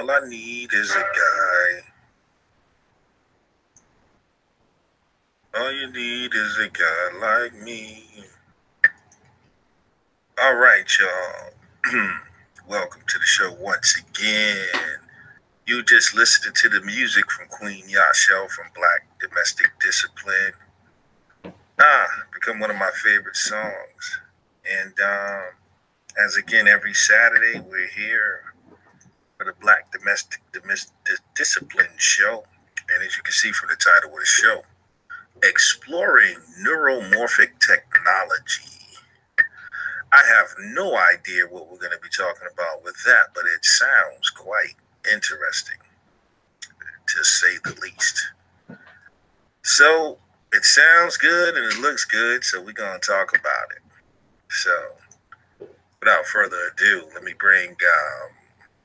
All I need is a guy. All you need is a guy like me. All right, y'all. Welcome to the show once again. You just listened to the music from Queen Yashel from Black Domestic Discipline. Become one of my favorite songs. And as again, every Saturday, we're here for the Black Domestic Discipline show. And as you can see from the title of the show, exploring neuromorphic technology. I have no idea what we're going to be talking about with that, but it sounds quite interesting, to say the least. So it sounds good and it looks good, so we're going to talk about it. So without further ado, let me bring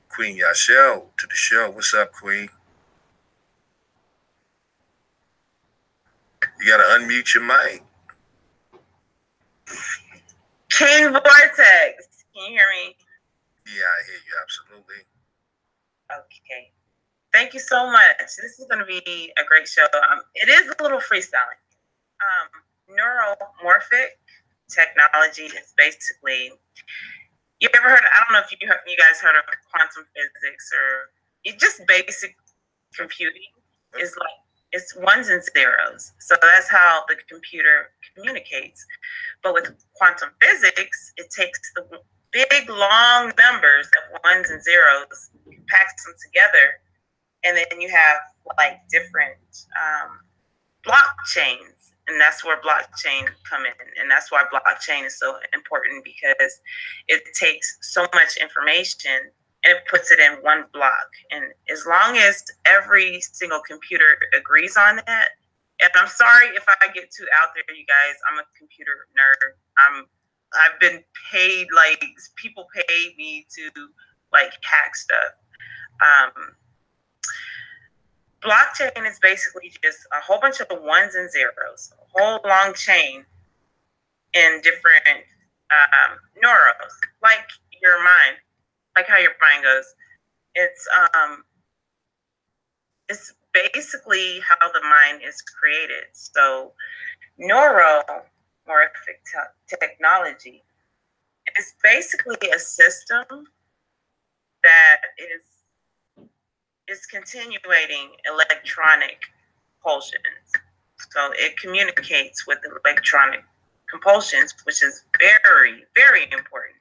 Queen Yashel to the show. What's up, Queen? You got to unmute your mic. King Vortex, can you hear me? Yeah, I hear you, absolutely. Okay. Thank you so much. This is going to be a great show. It is a little freestyling. Neuromorphic technology is basically, you ever heard, I don't know if you guys heard of quantum physics or just basic computing. Is like, it's ones and zeros. So that's how the computer communicates. But with quantum physics, it takes the big, long numbers of ones and zeros, packs them together, and then you have like different blockchains. And that's where blockchain come in. And that's why blockchain is so important, because it takes so much information and it puts it in one block. And as long as every single computer agrees on that, and I'm sorry if I get too out there, you guys, I'm a computer nerd. I've been paid, like people pay me to like hack stuff. Blockchain is basically just a whole bunch of ones and zeros, a whole long chain in different neuros, like your mind. Like how your mind goes. It's basically how the mind is created. So neuromorphic technology is basically a system that is continuating electronic pulsions. So it communicates with electronic compulsions, which is very, very important.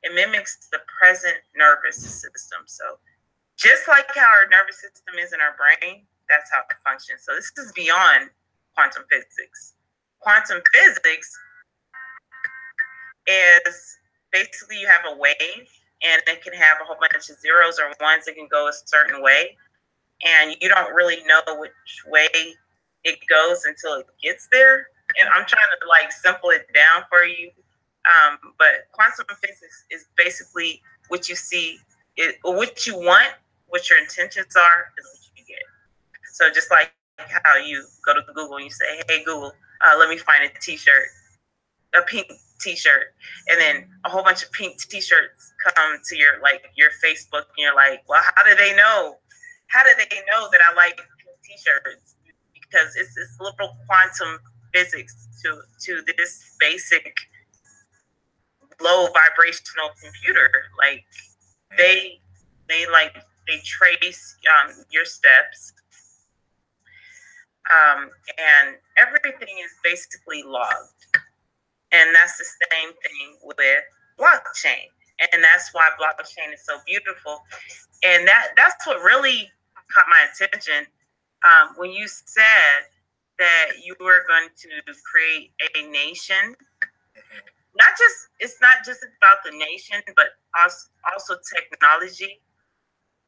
It mimics the present nervous system. So just like how our nervous system is in our brain, that's how it functions. So this is beyond quantum physics. Quantum physics is basically you have a wave, and it can have a whole bunch of zeros or ones that can go a certain way. And you don't really know which way it goes until it gets there. And I'm trying to like simple it down for you. But quantum physics is basically what you see, what you want, what your intentions are, is what you get. So just like how you go to Google and you say, hey, Google, let me find a t-shirt, a pink t-shirt. And then a whole bunch of pink t-shirts come to your Facebook, and you're like, well, how do they know? How do they know that I like pink t-shirts? Because it's this little quantum physics to this basic low vibrational computer. Like they trace your steps, and everything is basically logged. And that's the same thing with blockchain, and that's why blockchain is so beautiful. And that's what really caught my attention when you said that you were going to create a nation. It's not just about the nation, but also technology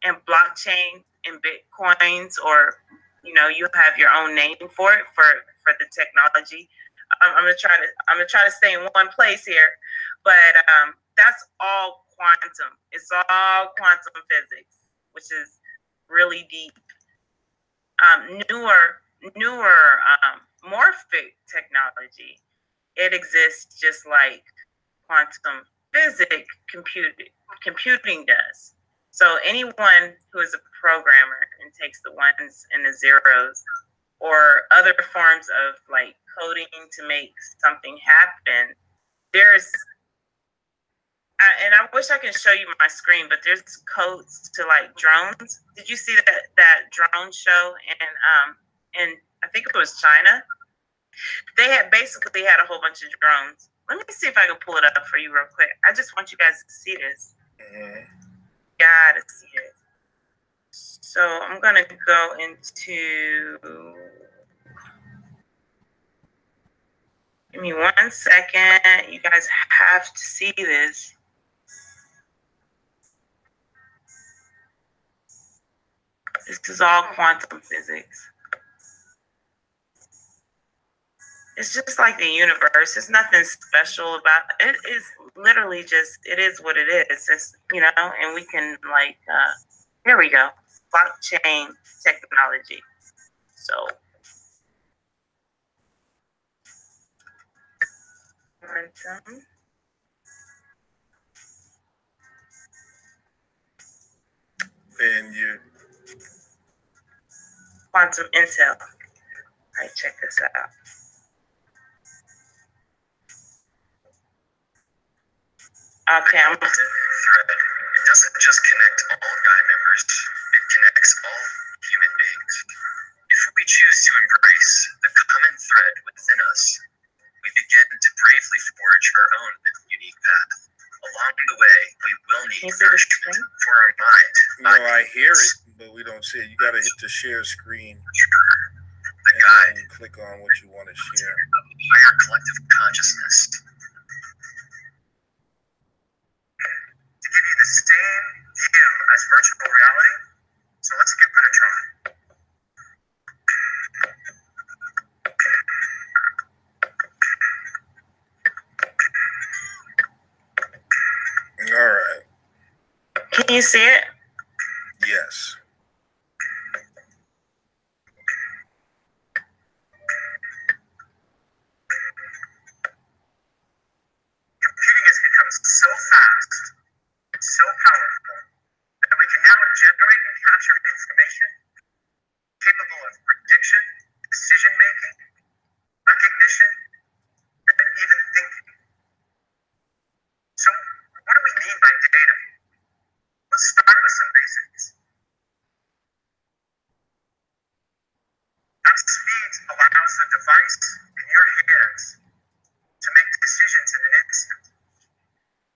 and blockchain and bitcoins, or you have your own name for it, for the technology. I'm gonna try to stay in one place here, but that's all quantum. It's all quantum physics, which is really deep. Newer morphic technology. It exists just like quantum physics computing does. So anyone who is a programmer and takes the ones and the zeros or other forms of like coding to make something happen, and I wish I can show you my screen, but there's codes to like drones. Did you see that drone show in I think it was China? They had basically had a whole bunch of drones. Let me see if I can pull it up for you real quick. I just want you guys to see this. Gotta see it. So I'm gonna go into. Give me 1 second. You guys have to see this. This is all quantum physics. It's just like the universe. There's nothing special about it. It is literally just, it is what it is. It's, and we can like, here we go. Blockchain technology. So. Quantum. And you. Quantum Intel. All right, check this out. Okay, I'm thread. It doesn't just connect all Guy members, it connects all human beings. If we choose to embrace the common thread within us, we begin to bravely forge our own unique path. Along the way, we will need nourishment for our mind. No, I hear it, but we don't see it. You gotta hit the share screen. The guide. And click on what you want to share. Higher collective consciousness. Give you the same view as virtual reality. So let's give it a try. All right. Can you see it? Yes. Computing has become so fast, so powerful, that we can now generate and capture information capable of prediction, decision making, recognition, and even thinking. So, what do we mean by data? Let's start with some basics. That speed allows the device in your hands to make decisions in an instant.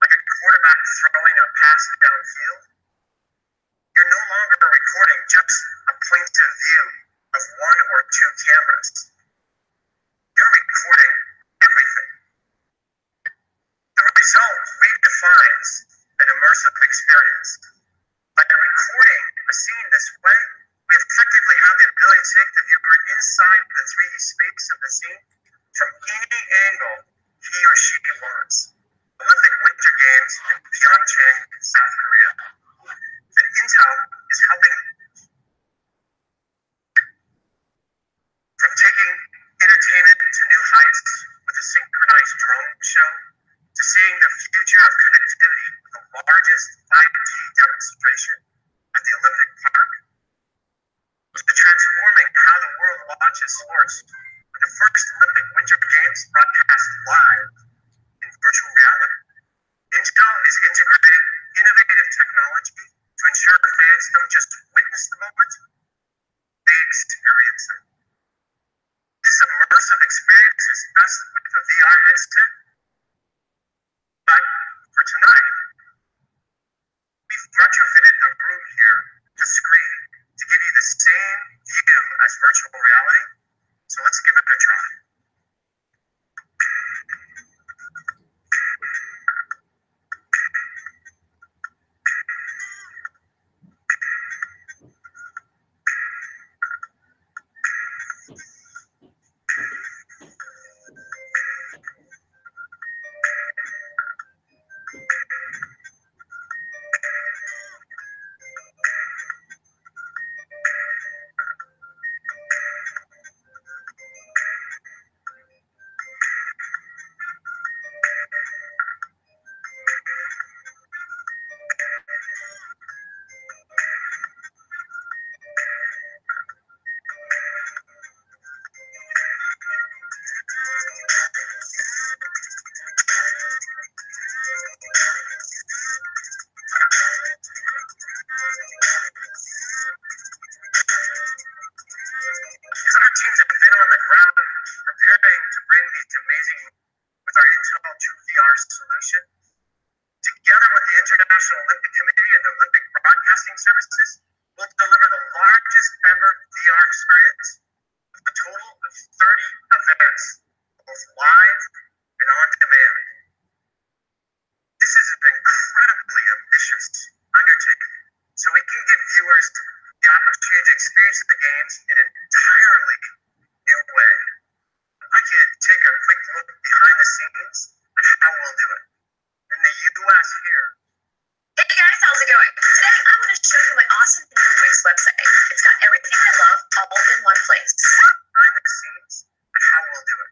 Like a quarterback throwing a pass downfield, you're no longer recording just a point of view of one or two cameras. You're recording everything. The result redefines an immersive experience. By recording a scene this way, we effectively have the ability to take the viewer inside the 3D space of the scene from any angle he or she wants. Olympic Winter Games in Pyeongchang, South Korea. And Intel is helping from taking entertainment to new heights with a synchronized drone show to seeing the future of connectivity with the largest 5G demonstration at the Olympic Park, to transforming how the world watches sports with the first Olympic Winter Games broadcast live in virtual reality. Intel is integrating innovative technology to ensure fans don't just witness the moment, they experience it. This immersive experience is best with a VR headset, but for tonight, we've retrofitted the room here, the screen, to give you the same view as virtual reality. So let's give it a try. International Olympic Committee and the Olympic Broadcasting Services will deliver the largest ever VR experience with a total of 30 events, both live and on demand. This is an incredibly ambitious undertaking, so we can give viewers the opportunity to experience the games in an entirely new way. I'd like you to take a quick look behind the scenes at how we'll do it. In the U.S. here. Hey guys, how's it going? Today I'm going to show you my awesome new Wix website. It's got everything I love all in one place. Behind the scenes at how we'll do it.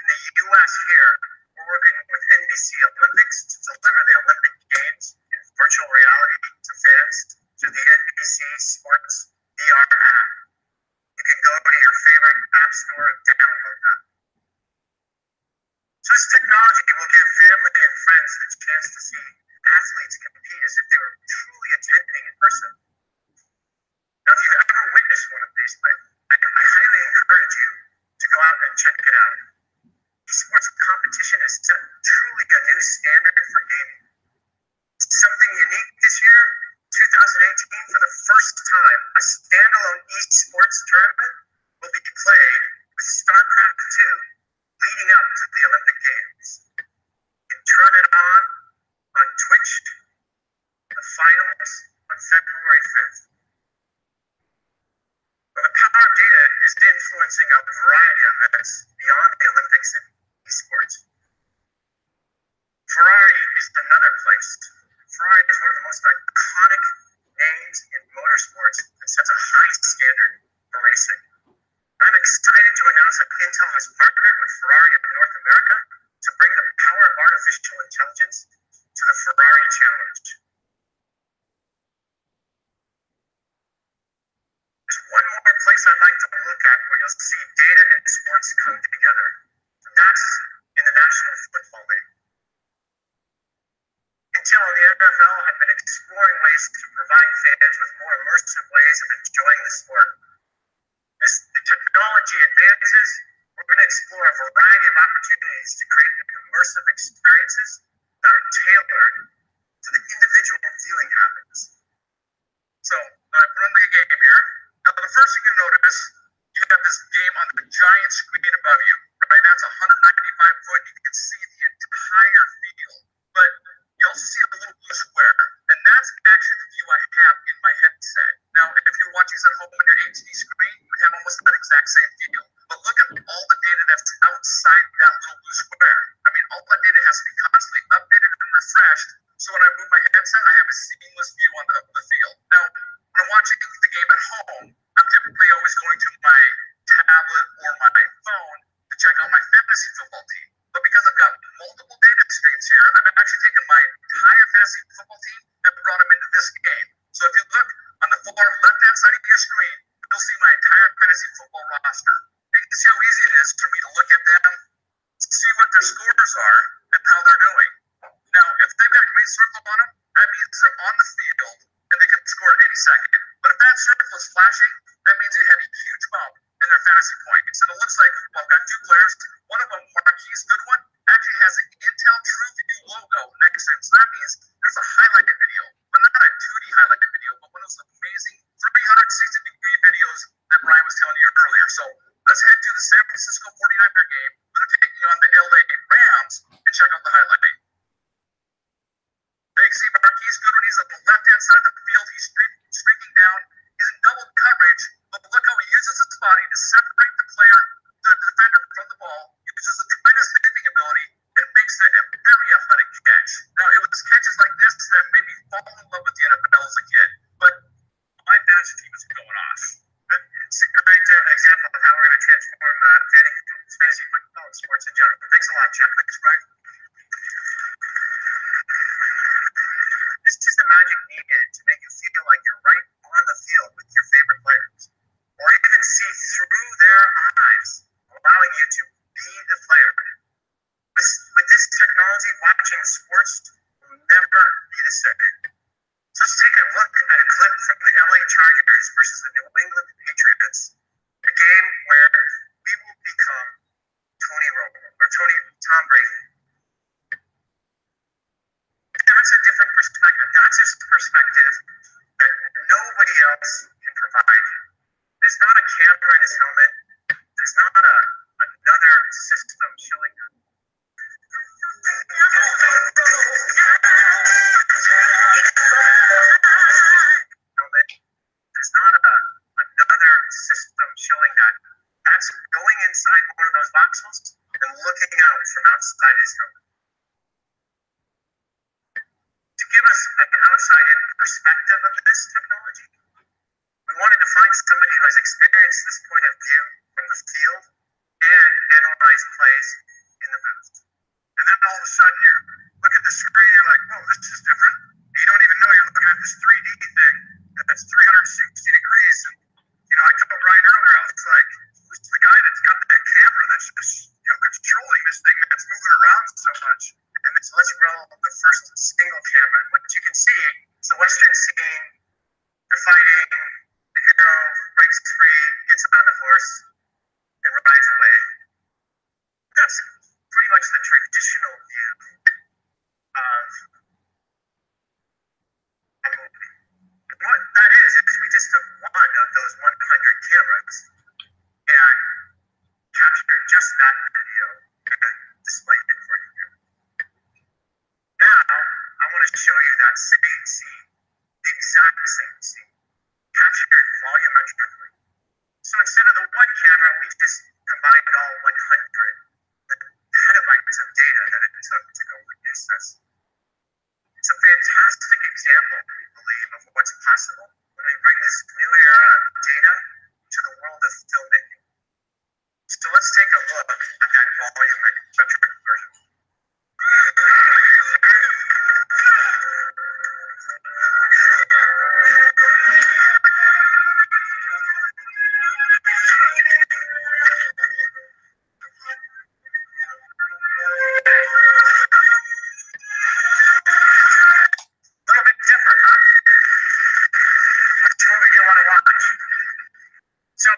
In the U.S. here, we're working with NBC Olympics to deliver the Olympic Games in virtual reality to fans through the NBC Sports VR app. You can go to your favorite app store and download that. So this technology will give family and friends the chance to see athletes compete as if they were truly attending in person. Now, if you've ever witnessed one of these, I highly encourage you to go out and check it out. Esports competition has set truly a new standard for gaming. Something unique this year, 2018, for the first time, a standalone esports tournament will be played with StarCraft 2 leading up to the Olympic Games. You can turn it on Twitch, the finals on February 5th. Well, the power of data is influencing a variety of events beyond the Olympics and esports. Ferrari is another place. Ferrari is one of the most iconic names in motorsports and sets a high standard for racing. I'm excited to announce that Intel has partnered with Ferrari of North America to bring the power of artificial intelligence to the Ferrari Challenge. There's one more place I'd like to look at where you'll see data and sports come together. That's in the National Football League. Intel and the NFL have been exploring ways to provide fans with more immersive ways of enjoying the sport. As the technology advances, we're going to explore a variety of opportunities to create immersive experiences that are tailored to the individual viewing habits. So, I'm running a game here. Now, the first thing you notice, you have this game on the giant screen above you, right? That's 195 foot. You can see the entire field. But you also see a little blue square, and that's actually the view I have in my headset. Now, if you're watching this at home on your HD screen, you have almost that exact same feel. But look at all the data that's outside that little blue square. I mean, all that data has to be constantly updated and refreshed, so when I move my headset, I have a seamless view of the field. Now, when I'm watching the game at home, I'm typically always going to my tablet or my phone to check out my fantasy football team. But because I've got multiple data streams here, I've actually taken my entire fantasy football team and brought them into this game. So if you look on the far left-hand side of your screen, you'll see my entire fantasy football roster. And you can see how easy it is for me to look at them, see what their scores are, and how they're doing. Now, if they've got a green circle on them, that means they're on the field and they can score at any second. But if that circle is flashing, that means they have a huge bump in their fantasy points. And it looks like, well, I've got two players. One of them, Marquise Goodwin, actually has an Intel TrueView logo next to him. So that means there's a highlighted video, but not a 2D highlighted video, but one of those amazing 360-degree videos that Brian was telling you earlier. So let's head to the San Francisco 49er game. We're going to take you on the LA Rams and check out the highlight. You can see Marquise Goodwin, he's on the left-hand side of the field. He's streaking down. He's in double coverage, but look how he uses his body to separate the player, the defender, from the ball. He uses a tremendous leaping ability and makes a very athletic catch. Now, it was catches like this that made me fall in love with the NFL as a kid, but my fantasy team is going off. It's a great example of how we're going to transform fantasy football and sports in general. Thanks a lot, Jeff. Thanks, Brian. This is the magic needed to make you feel like you're right on the field with your favorite players, or even see through their eyes, allowing you to be the player. With this technology, watching sports will never be the same. So let's take a look at a clip from the LA Chargers versus the New England Patriots, a game where we will become Tom Brady. That's a different perspective. his perspective that nobody else can provide. There's not a camera in his helmet. There's not another system showing him. There's not another system showing that. That's going inside one of those voxels and looking out from outside his helmet. To give us an outside-in perspective of this technology, we wanted to find somebody who has experienced this point of view from the field and analyze plays in the booth. And then all of a sudden you look at the screen, you're like, whoa, this is different. You don't even know you're looking at this 3D thing that's 360 degrees. And, I told Brian earlier, I was like, who's the guy that's got that camera that's just, controlling this thing that's moving around so much? And so let's roll the first single camera. And what you can see is the Western scene. They're fighting. The hero breaks free, gets on the horse, and rides away. That's pretty much the traditional view of a movie. And what that is we just took one of those 100 cameras and captured just that video and displayed it for you here. Now, I want to show you that same scene, the exact same scene, captured volumetrically. So instead of the one camera, we just combined all 100 petabytes of data that it took to go produce this. It's a fantastic example, we believe, of what's possible when we bring this new era of data to the world of filmmaking. So let's take a look at that volumetric version. So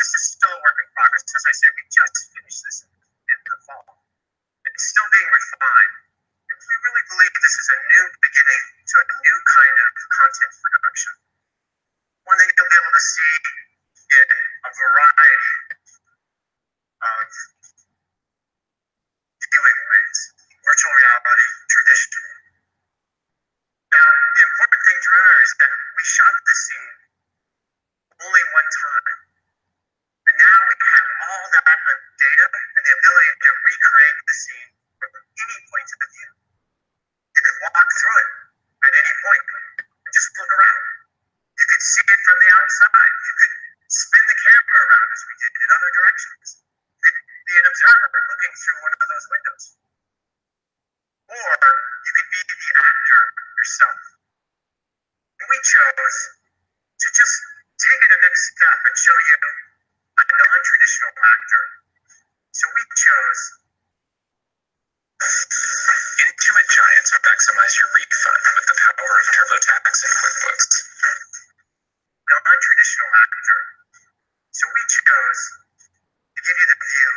this is still a work in progress. As I said, we just finished this in the fall. It's still being refined. And we really believe this is a new beginning to a new kind of content production. One that you'll be able to see in a variety of viewing ways. Virtual reality, traditional. Now, the important thing to remember is that we shot this scene only one time. And now we have all that data and the ability to recreate the scene from any point of view. You could walk through it at any point and just look around. You could see it from the outside. You could spin the camera around as we did in other directions. You could be an observer looking through one of those windows. Or you could be the actor yourself. And we chose to just take it a next step and show you a non-traditional actor. So we chose Intuit Giants maximize your refund with the power of TurboTax and QuickBooks. Non-traditional actor. So we chose to give you the view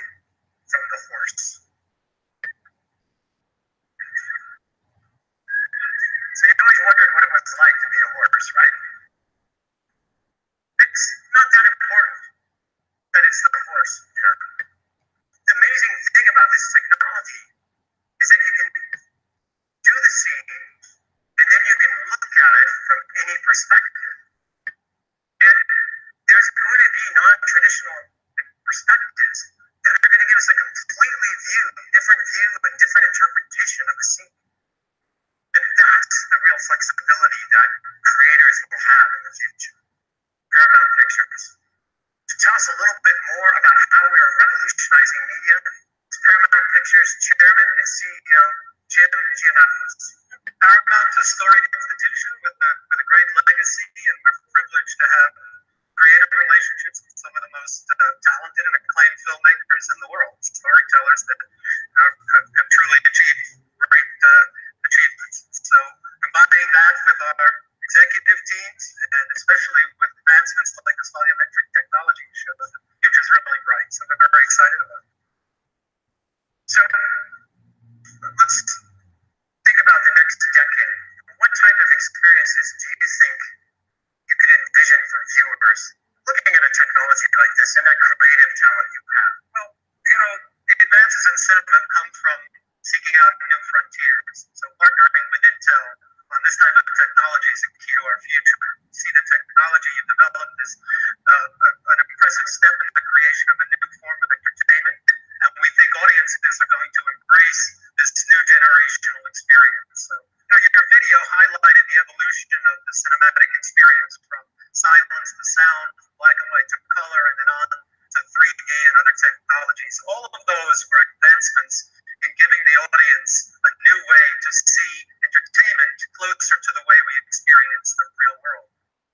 from the horse. So you always wondered what it was like to be a horse, right? It's not that important that it's the horse here. The amazing thing about this technology is that you can do the scene and then you can look at it from any perspective. And there's going to be non-traditional perspectives that are going to give us a completely different view and different interpretation of the scene. And that's the real flexibility that creators will have in the future. Paramount Pictures. To tell us a little bit more about how we are revolutionizing media, is Paramount Pictures Chairman and CEO Jim Giannakos. Paramount is a storied institution with a great legacy, and we're privileged to have creative relationships with some of the most talented and acclaimed filmmakers in the world, storytellers that have truly achieved great achievements. So combining that with our executive teams, and especially with advancements like this volumetric technology, show that the future is really bright. So we're very excited about it. So let's think about the next decade. What type of experience experiences do you think you could envision for viewers looking at a technology like this and that creative talent you have? Well, the advances in cinema come from seeking out new frontiers. So partnering with Intel on this type of technology is a key to our future. See, the technology you've developed is an impressive step in the creation of a new form of entertainment, and we think audiences are going to embrace this new generational experience. So, your video highlighted the evolution of the cinematic experience from silence to sound, black and white to color, and then on to 3D and other technologies. All of those were advancements in giving the audience a new way to see entertainment closer to the way we experience the real world.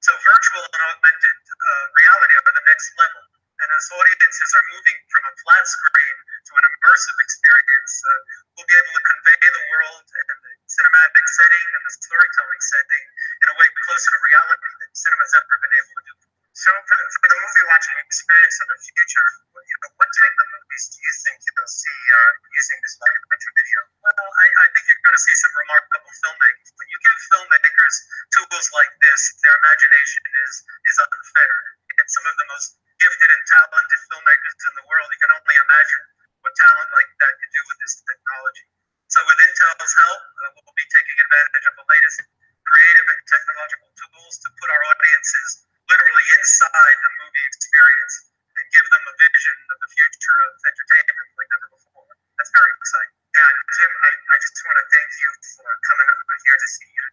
So virtual and augmented reality are the next level. And as audiences are moving from a flat screen to an immersive experience, we'll be able to convey the world and the cinematic setting and the storytelling setting in a way closer to reality than cinema's ever been able to do. So for the movie watching experience of the future, what type of movies do you think you'll see using this documentary video? Well, I think you're going to see some remarkable filmmaking. When you give filmmakers tools like this, their imagination is unfettered. And some of the most gifted and talented filmmakers in the world, you can only imagine what talent like that can do with this technology. So with Intel's help, we'll be taking advantage of the latest creative and technological tools to put our audiences literally inside the movie experience and give them a vision of the future of entertainment like never before. That's very exciting. Yeah, Jim, I just want to thank you for coming over here to see you.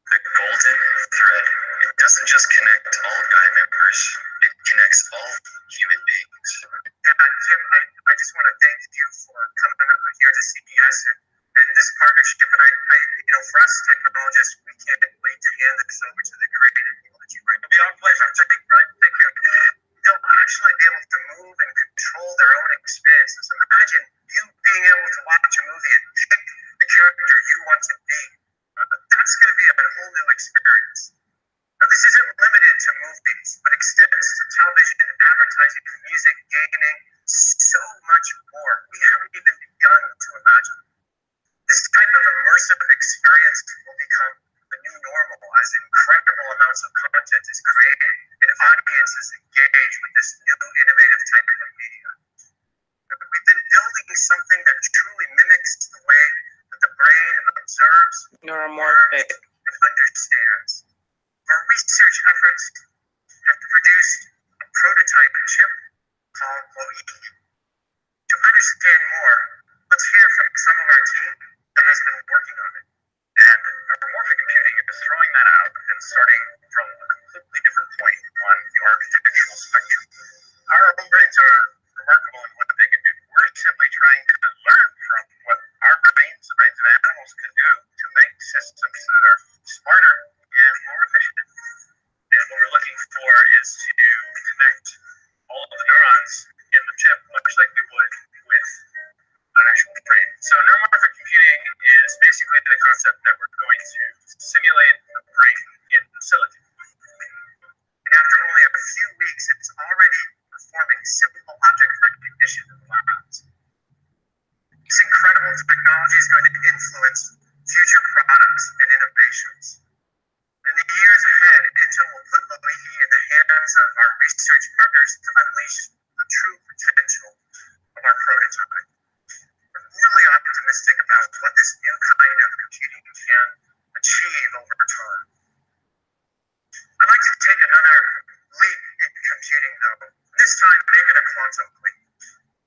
The golden thread, it doesn't just connect all Guy members, it connects all human beings. Yeah, Jim, I just want to thank you for coming over here to CBS and this partnership. And for us technologists, we can't wait to hand this over to the creative people that you bring. It'll be our pleasure. Thank you. They'll actually be able to move and control their own experiences. Imagine you being able to watch a movie and pick the character you want to be. That's going to be a whole new experience. Now, this isn't limited to movies, but extends to television, advertising, music, gaming, so much more. We haven't even begun to imagine. This type of immersive experience will become the new normal as incredible amounts of content is created and audiences engage with this new innovative type of media. We've been building something that truly mimics the way that the brain observes, Nueromorphic, and understands. Our research efforts have produced a prototype chip called Chloe. To understand more, let's hear from some of our team that has been working on it. And neuromorphic computing is throwing that out and starting from a completely different point on the architectural spectrum. Our own brains are remarkable in what they can do. We're simply trying to learn from what our brains, the brains of animals, can do to make systems that are smarter and more efficient. And what we're looking for is to connect all of the neurons in the chip, much like we would with an actual brain. So neuromorphic computing is basically the concept that we're going to simulate the brain in silicon. And after only a few weeks, it's already performing simple object recognition in the labs. This incredible technology is going to influence future products and innovations. In the years ahead, Intel will put Loihi in the hands of our research partners to unleash the true potential of our prototype. We're really optimistic about what this new kind of computing can achieve over time. I'd like to take another leap in computing, though. This time, make it a quantum leap.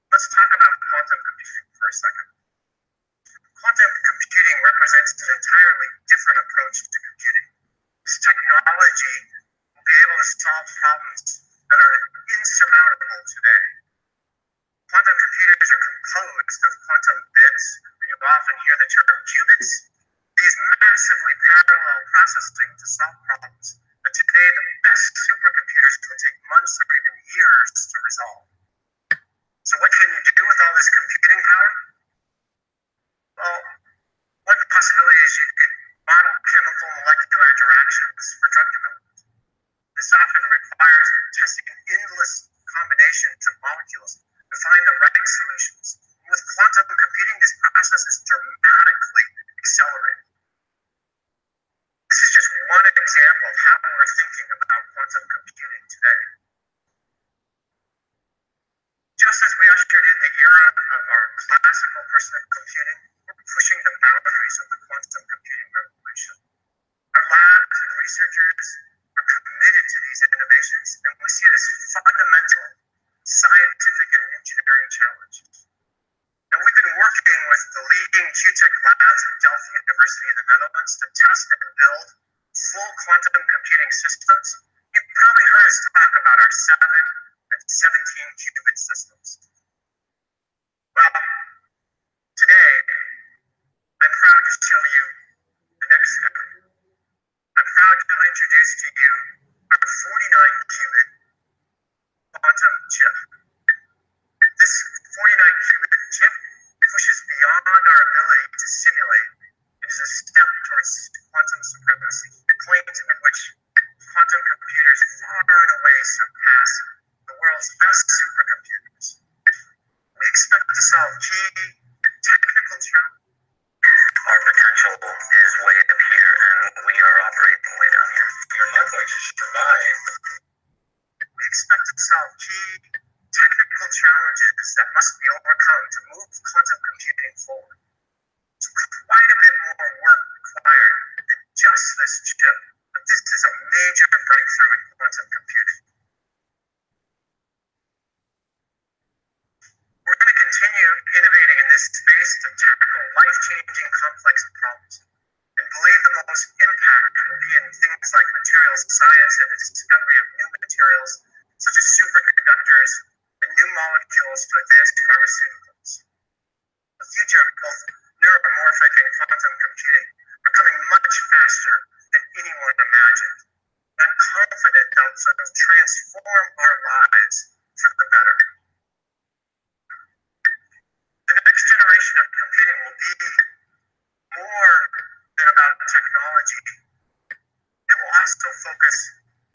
Let's talk about quantum computing for a second. Quantum computing represents an entirely different approach to computing. This technology will be able to solve problems that are insurmountable today. Quantum computers are composed of quantum bits, and you often hear the term qubits. These massively parallel processing to solve problems that today the best supercomputers will take months or even years to resolve. So what can you do with all this computing power? Well, one possibility is you could model chemical molecular interactions for drug development. This often requires testing endless combinations of molecules to find the right solutions. With quantum computing, this process is dramatically accelerated. This is just example of how we're thinking about quantum computing today. Just as we ushered in the era of our classical personal computing, we're pushing the boundaries of the quantum computing revolution. Our labs and researchers are committed to these innovations, and we see it as fundamental scientific and engineering challenge. And we've been working with the leading Q-Tech labs at Delft University in the Netherlands to test and build full quantum computing systems. You've probably heard us talk about our 7 and 17 qubit systems. Well, today, I'm proud to show you the next step. I'm proud to introduce to you our 49 qubit quantum chip. This 49 qubit chip pushes beyond our ability to simulate. It is a step towards quantum supremacy, the point at which quantum computers far and away surpass the world's best supercomputers. We expect to solve key technical challenges. Our potential is way up here, and we are operating way down here. You're not going to survive. We expect to solve key technical challenges that must be overcome to move quantum computing forward. There's quite a bit more work required than just this chip, but this is a major breakthrough in quantum computing. We're going to continue innovating in this space to tackle life-changing complex problems and believe the most impact will be in things like materials science and the discovery of new materials such as superconductors and new molecules to advance pharmaceuticals. The future of both neuromorphic and quantum computing are coming much faster than anyone imagined. I'm confident they'll transform our lives for the better. The next generation of computing will be more than about technology. It will also focus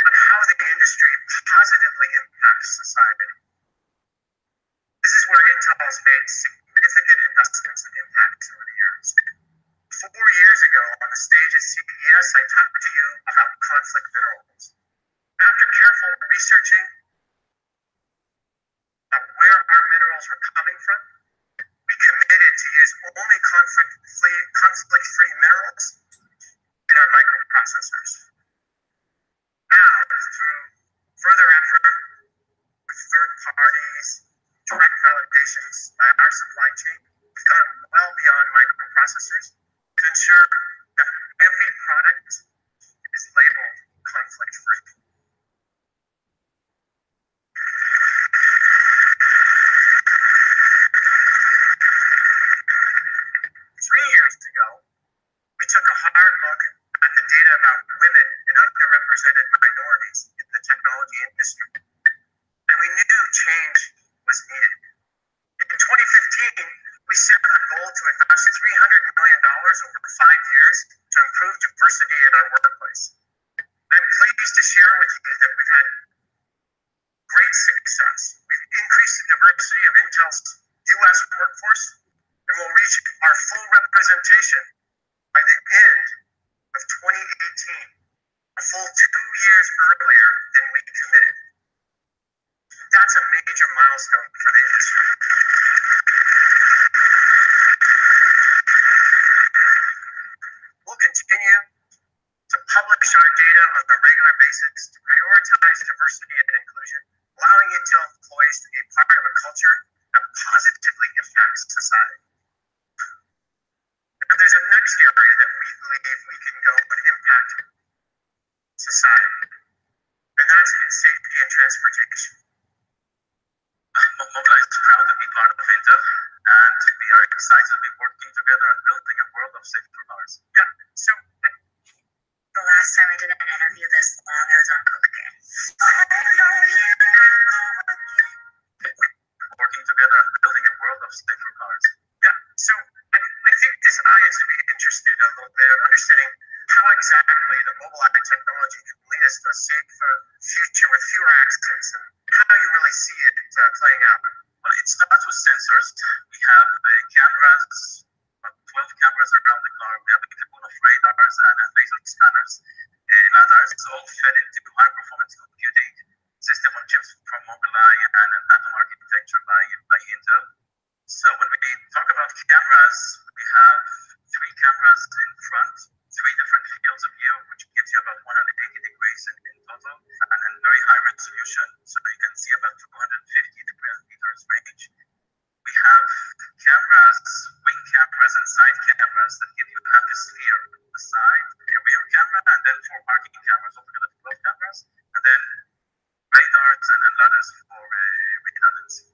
on how the industry positively impacts society. This is where Intel has made significant investments and impacts over the years. 4 years ago, on the stage at CES, I talked to you about conflict minerals. After careful researching about where our minerals were coming from, we committed to use only conflict-free minerals in our microprocessors. Now, through further effort with third parties, direct validations by our supply chain, we've gone well beyond microprocessors to ensure that every product is labeled conflict-free. 3 years ago, we took a hard look at the data about women and underrepresented minorities in the technology industry, and we knew change was needed. In 2015, we set a goal to invest $300 million over 5 years to improve diversity in our workplace. I'm pleased to share with you that we've had great success. We've increased the diversity of Intel's U.S. workforce, and will reach our full representation by the end of 2018, a full 2 years earlier than we committed. That's a major milestone for the industry. We'll continue to publish our data on a regular basis to prioritize diversity and inclusion, allowing Intel employees to be part of a culture that positively impacts society. But there's a next area that we believe we can go and impact society, and that's in safety and transportation. Mobileye is proud to be part of Intel, and we are excited to be working together on building a world of safer cars. Yeah, so The last time I did an interview this long, I was on cocaine. Working together on building a world of safer cars. Yeah, so I think this audience would be interested a little bit in understanding how exactly the Mobileye technology can lead us to a safer future with fewer accidents, and how you really see it playing out. Well, it starts with sensors. We have cameras, about 12 cameras around the car. We have a couple of radars and laser scanners. LiDARs, all fed into high-performance computing system on chips from Mobileye and an atom architecture by Intel. So when we talk about cameras, we have three cameras in front, three different fields of view, which gives you about 180 degrees in total, and very high resolution. So you can see about 250 meters range. We have cameras, wing cameras, and side cameras that give you half a sphere on the side, a rear camera, and then four parking cameras, altogether 12 cameras, and then radars and ladders for redundancy.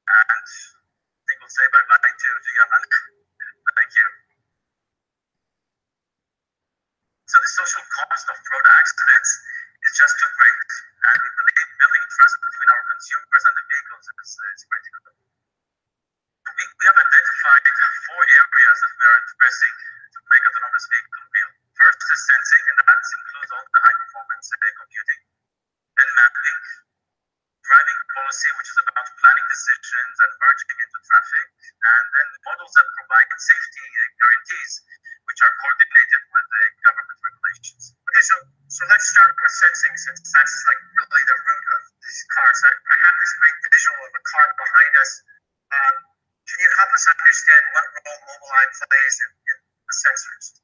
And I think we'll say bye-bye to Yaman. Thank you. So the social cost of road accidents is just too great, and we believe building trust between our consumers and the vehicles is critical. We have identified four areas that we are addressing to make autonomous vehicle real. First is sensing, and that includes all the high-performance computing. Then mapping, driving policy, which is about planning decisions and merging into traffic, and then models that provide safety guarantees, which are coordinated with the government regulations. Okay, so let's start with sensing, since that's like really the root of these cars. I have this great visual of a car behind us. Can you help us understand what role Mobileye plays in the sensors?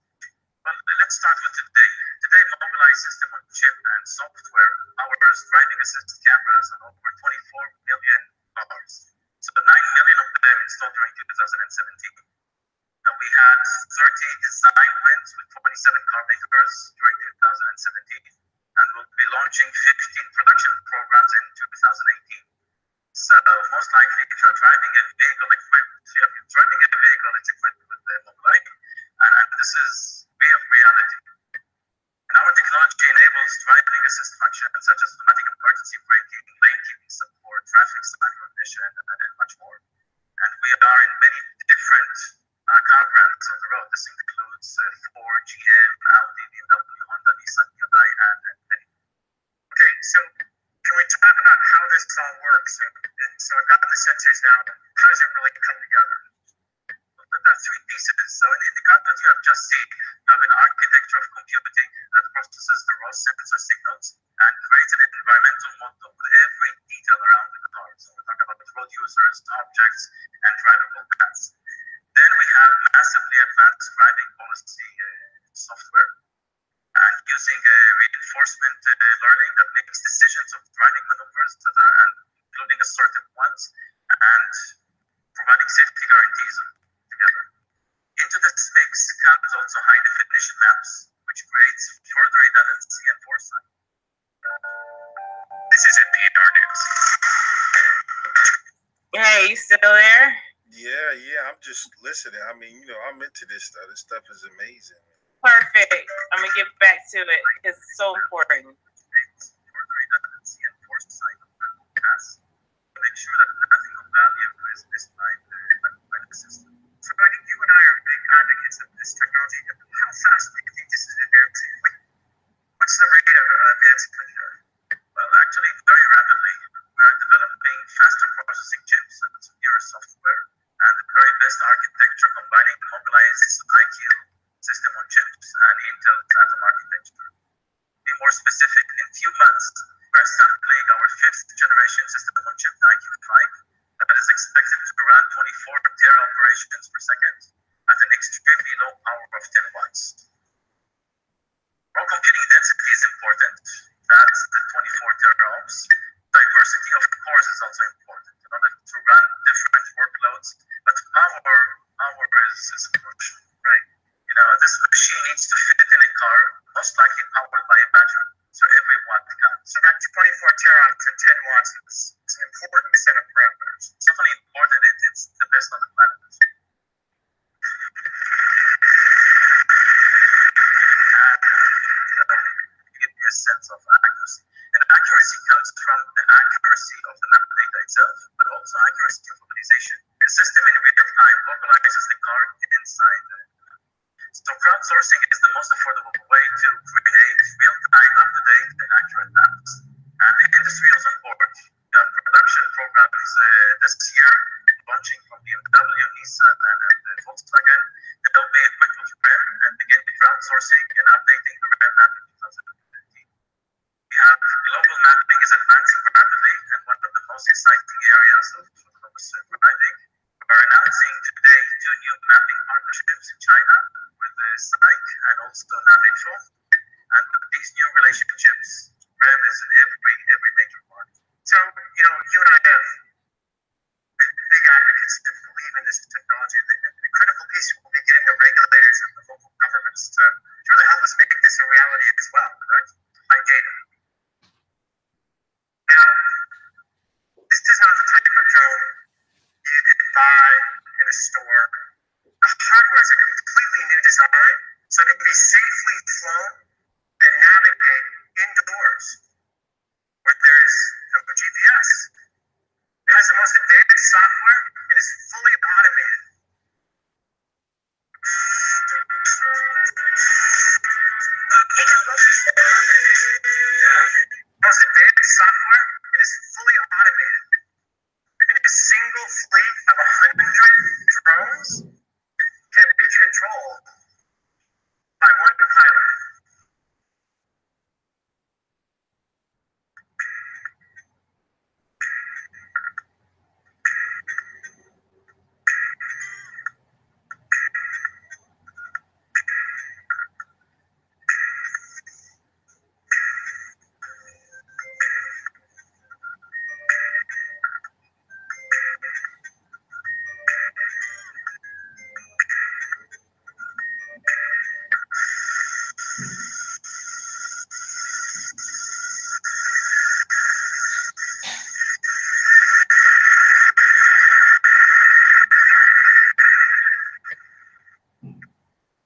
Well, let's start with today. Today, Mobileye system on chip and software powers driving assist cameras on over 24 million cars. So 9 million of them installed during 2017. Now, we had 30 design wins with 27 car makers during 2017, and we'll be launching 15 production programs in 2018. So most likely, if you're driving a vehicle it's equipped with Mobileye, and this is real reality. And our technology enables driving assist functions such as automatic emergency braking, lane keeping support, traffic sign recognition, and much more. And we are in many different car brands on the road. This includes Ford, GM, Audi, BMW, Honda, Nissan, Hyundai, and many. Okay, so can we talk about how this all works? And so I've got the sensors now. How does it really come together? Well, there are three pieces. So in the car that you have just seen, you have an architecture of computing that processes the raw sensor signals and creates an environmental model with every detail around the car. So we're talking about road users, objects, and drivable paths. Then we have massively advanced driving policy software, and using reinforcement learning that makes decisions of driving maneuvers that are including assertive ones and providing safety guarantees together. Into this mix comes also high definition maps, which creates further redundancy and foresight. This is NPR News. Hey, you still there? Yeah, I'm just listening. I mean, I'm into this stuff. This stuff is amazing. Perfect. I'm going to get back to it because it's so important. Further redundancy and foresight of paths to make sure that nothing of value is missed by the system. So I think you and I are big advocates of this technology. How fast do you think this is advancing? What's the rate of advancement here? Well, actually, very rapidly. We are developing faster processing chips and superior software, and the very best architecture combining Mobileye's IQ system on chips and Intel's atom architecture. To be more specific, in few months, we're sampling our 5th generation system on chip, the IQ5, that is expected to run 24 tera operations per second at an extremely low power of 10 watts. Raw computing density is important. That's the 24 teraohms. Diversity, of course, is also important in order to run different workloads, but power is crucial, right? This machine needs to fit in a car, most likely powered by a battery, so every watt counts. So that 24 teraohms and 10 watts is an important set of parameters. It's not only important, it's the best on the planet. Give you a sense of accuracy. And accuracy comes from the accuracy of the map data itself, but also accuracy of localization. The system in real time localizes the car inside. So crowdsourcing is the most affordable way to create real-time, up-to-date, and accurate maps. And the industry is on board. We have production programs this year launching from BMW, Nissan, and Volkswagen. They'll be equipped with REM and begin crowdsourcing and updating the REM map in most exciting areas of surviving. We're announcing today 2 new mapping partnerships in China with the SAIC and also Navitro. And with these new relationships, REM is in every major market. So, you and I have big advocates that believe in this technology. The critical piece will be getting the regulators and the local governments to really help us make this a reality as well, correct? By data. Now, this is not the type of drone you can buy in a store. The hardware is a completely new design, so it can be safely flown and navigate indoors where there is no GPS. It has the most advanced software and is fully automated. Most advanced software and is fully automated. And a single fleet of 100 drones can be controlled by one pilot.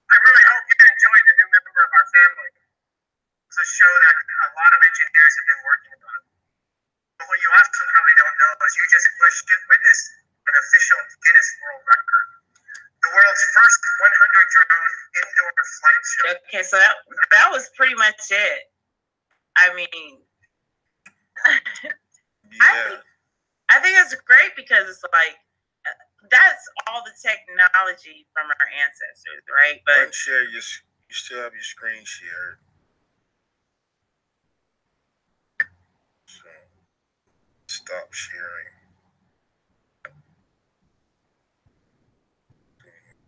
I really hope you enjoyed the new member of our family. It's a show that a lot of engineers have been working on. But what you also probably don't know is you just witnessed an official Guinness World Record. The world's first 100 drone indoor flight show. Okay, so that was pretty much it. I mean, Yeah. I think it's great because it's like that's all the technology from our ancestors, right? But Unshare you still have your screen shared. So stop sharing.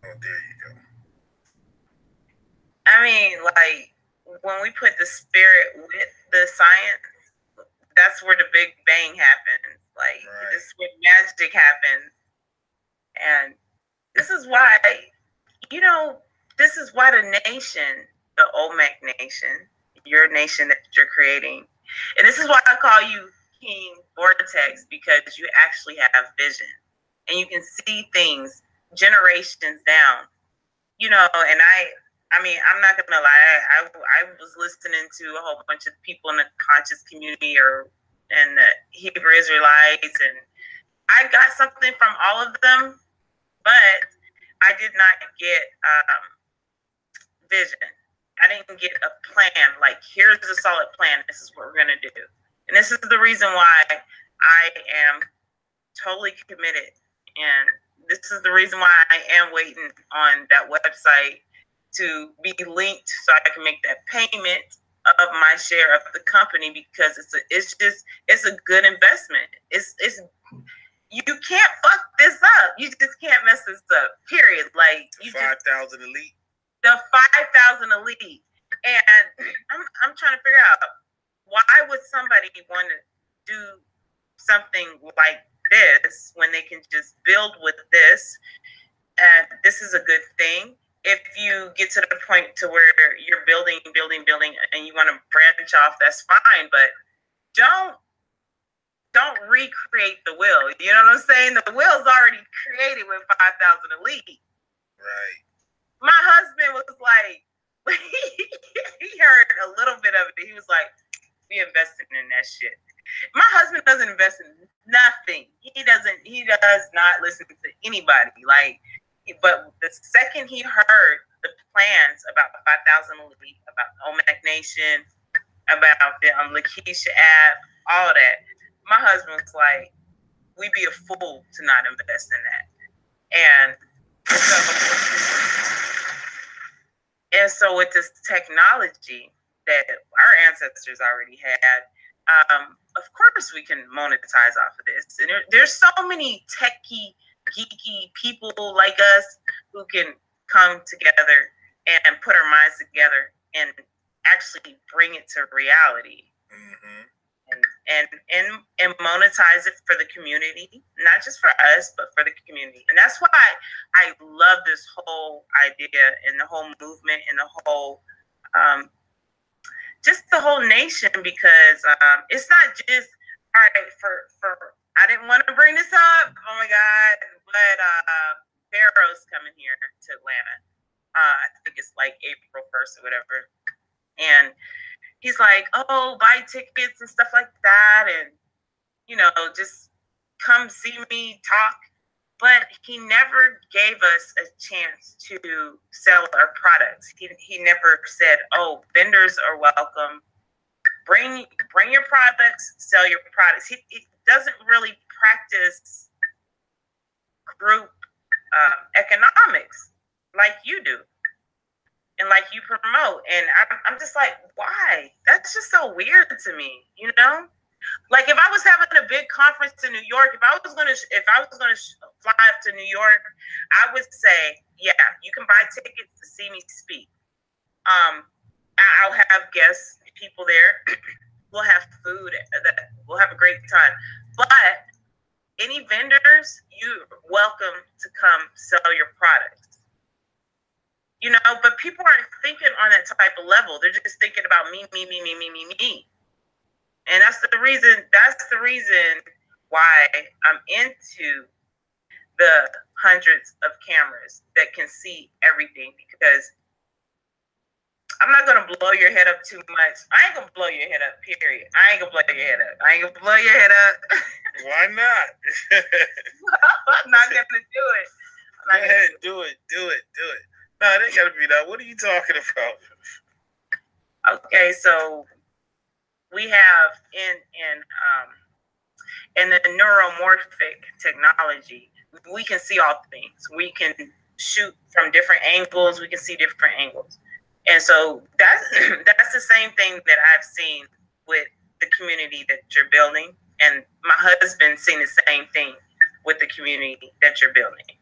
Oh, there you go. I mean, like when we put the spirit with the science, that's where the Big Bang happens. Like Right. this is where magic happens. And this is why, this is why the nation, the Olmec nation, your nation that you're creating, and this is why I call you King Vortex, because you actually have vision and you can see things generations down, and I mean, I'm not gonna lie, I was listening to a whole bunch of people in the conscious community and the Hebrew Israelites, and I got something from all of them, but I did not get vision. I didn't get a plan. Like, here's a solid plan. This is what we're going to do. And this is the reason why I am totally committed. And this is the reason why I am waiting on that website to be linked so I can make that payment of my share of the company, because it's a good investment. It's you can't fuck this up. You just can't mess this up. Period. Like, you 5,000 elite. The 5,000 elite, and I'm trying to figure out, why would somebody want to do something like this when they can just build with this? And this is a good thing. If you get to the point to where you're building, and you want to branch off, that's fine. But don't recreate the wheel. You know what I'm saying? The wheel's already created with 5,000 elite. Right. My husband was like, he heard a little bit of it. He was like, we invested in that shit. My husband doesn't invest in nothing. He does not listen to anybody. Like, but the second he heard the plans about the 5,000 elite, about the Olmec Nation, about the Lakeisha app, all that, my husband was like, we'd be a fool to not invest in that. And so with this technology that our ancestors already had, of course we can monetize off of this. And there's so many techie, geeky people like us who can come together and put our minds together and actually bring it to reality. Mm-hmm. And monetize it for the community, not just for us, but for the community. And that's why I love this whole idea and the whole movement and the whole, just the whole nation, because it's not just, all right, for I didn't want to bring this up, oh my God, but Pharaoh's coming here to Atlanta. I think it's like April 1st or whatever. And he's like, oh, buy tickets and stuff like that. And, just come see me talk. But he never gave us a chance to sell our products. He never said, oh, vendors are welcome. Bring your products, sell your products. He doesn't really practice group economics like you do. And like you promote, and I'm just like, why? That's just so weird to me, Like if I was having a big conference in New York, if I was gonna fly up to New York, I would say, yeah, you can buy tickets to see me speak. I'll have guests, people there. We'll have food. We'll have a great time. But any vendors, you're welcome to come sell your products. But people aren't thinking on that type of level. They're just thinking about me. And that's the reason why I'm into the hundreds of cameras that can see everything, because I'm not going to blow your head up too much. I ain't going to blow your head up, period. I ain't going to blow your head up. Why not? I'm not going to do it. Go ahead, do it. No, it ain't gotta be that. What are you talking about? Okay, so we have in the neuromorphic technology, we can see all things. We can shoot from different angles. We can see different angles, and so that's the same thing that I've seen with the community that you're building, and my husband seen the same thing with the community that you're building.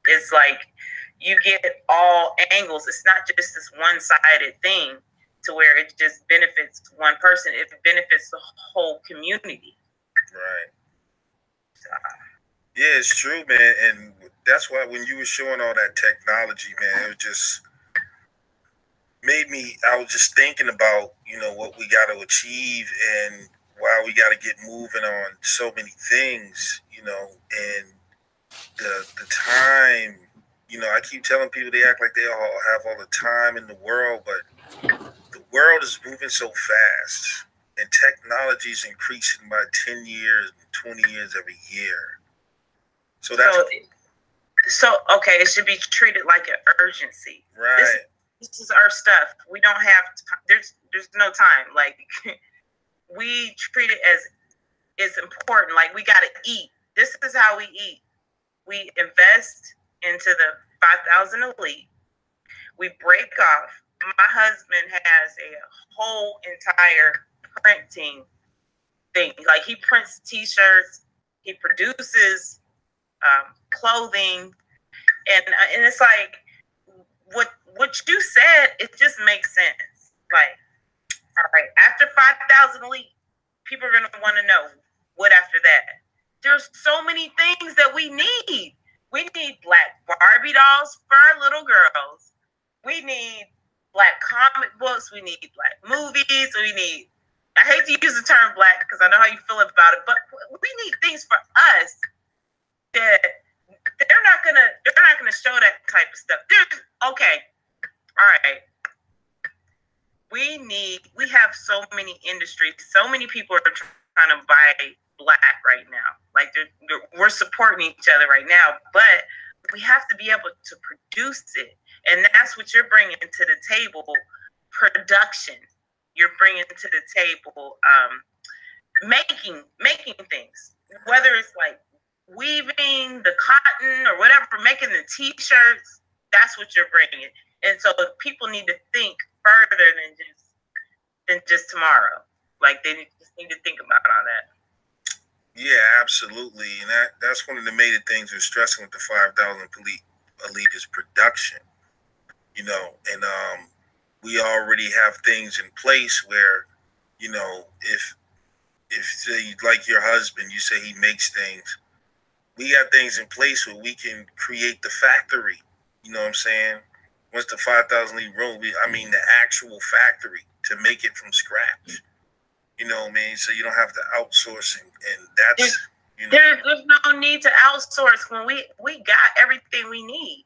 It's like you get all angles. It's not just this one-sided thing to where it just benefits one person. It benefits the whole community. Right. Yeah, it's true, man. And that's why when you were showing all that technology, man, it just made me, I was just thinking about, what we got to achieve and why we got to get moving on so many things, and the time. I keep telling people they act like they all have all the time in the world, but the world is moving so fast, and technology is increasing by 10 years, 20 years every year. So that's okay. It should be treated like an urgency. Right. This is our stuff. We don't have there's no time. Like we treat it as it's important. Like we got to eat. This is how we eat. We invest into the 5,000 elite. We break off. My husband has a whole entire printing thing. Like he prints T-shirts, he produces clothing, and it's like what you said. It just makes sense. Like, all right, after 5,000 elite, people are gonna want to know what after that. There's so many things that we need. We need Black Barbie dolls for our little girls. We need Black comic books. We need Black movies. I hate to use the term Black because I know how you feel about it, but we need things for us that they're not gonna show that type of stuff. Okay, all right. We have so many industries. So many people are trying to buy Black right now. Like we're supporting each other right now, but we have to be able to produce it, and that's what you're bringing to the table. Production. You're bringing to the table making things, whether it's like weaving the cotton or whatever, making the T-shirts. That's what you're bringing, and so people need to think further than just tomorrow. Like they just need to think about all that. Yeah, absolutely. And that's one of the major things we're stressing with the 5,000 elite is production. You know, and we already have things in place where, you know, if say, like your husband, you say he makes things, we got things in place where we can create the factory. You know what I'm saying? Once the 5,000 elite room, I mean the actual factory to make it from scratch. You know what I mean? So you don't have to outsource, and that's, you know. There's no need to outsource when we got everything we need.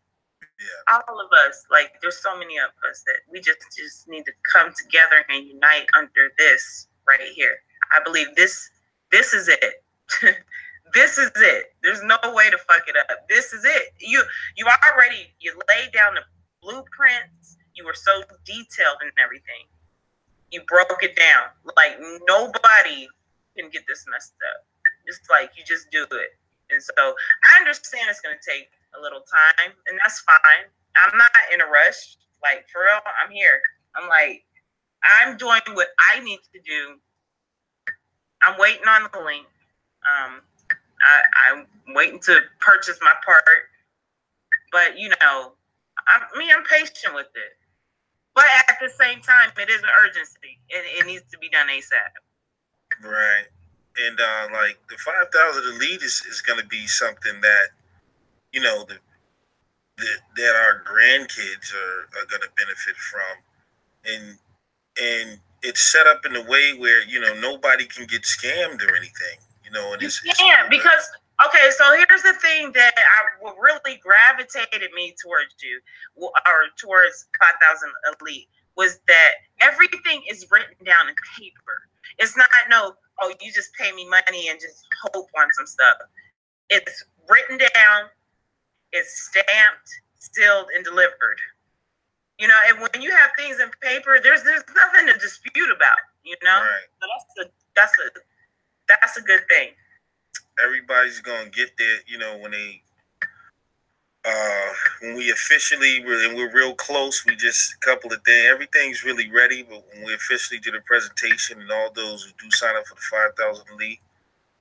Yeah. All of us, like there's so many of us that we just need to come together and unite under this right here. I believe this is it. This is it. There's no way to fuck it up. This is it. You laid down the blueprints. You were so detailed in everything. You broke it down. Like nobody can get this messed up. It's like you just do it. And so I understand it's gonna take a little time, and that's fine. I'm not in a rush. Like for real, I'm here. I'm like, I'm doing what I need to do. I'm waiting on the link. I'm waiting to purchase my part. But you know, I'm patient with it. But at the same time, it is an urgency. It needs to be done ASAP. Right. And like the 5,000 elite is going to be something that, you know, that our grandkids are going to benefit from, and it's set up in a way where, you know, nobody can get scammed or anything, you know. And it's because okay, so here's the thing that really gravitated me towards you, or towards 5,000 elite, was that everything is written down in paper. It's not you just pay me money and just hope on some stuff. It's written down, it's stamped, sealed, and delivered. You know, and when you have things in paper, there's nothing to dispute about. You know, right. So that's a good thing. Everybody's gonna get there. You know, when we officially we're real close. We just a couple of days. Everything's really ready. But when we officially do the presentation, and all those who do sign up for the 5,000 elite,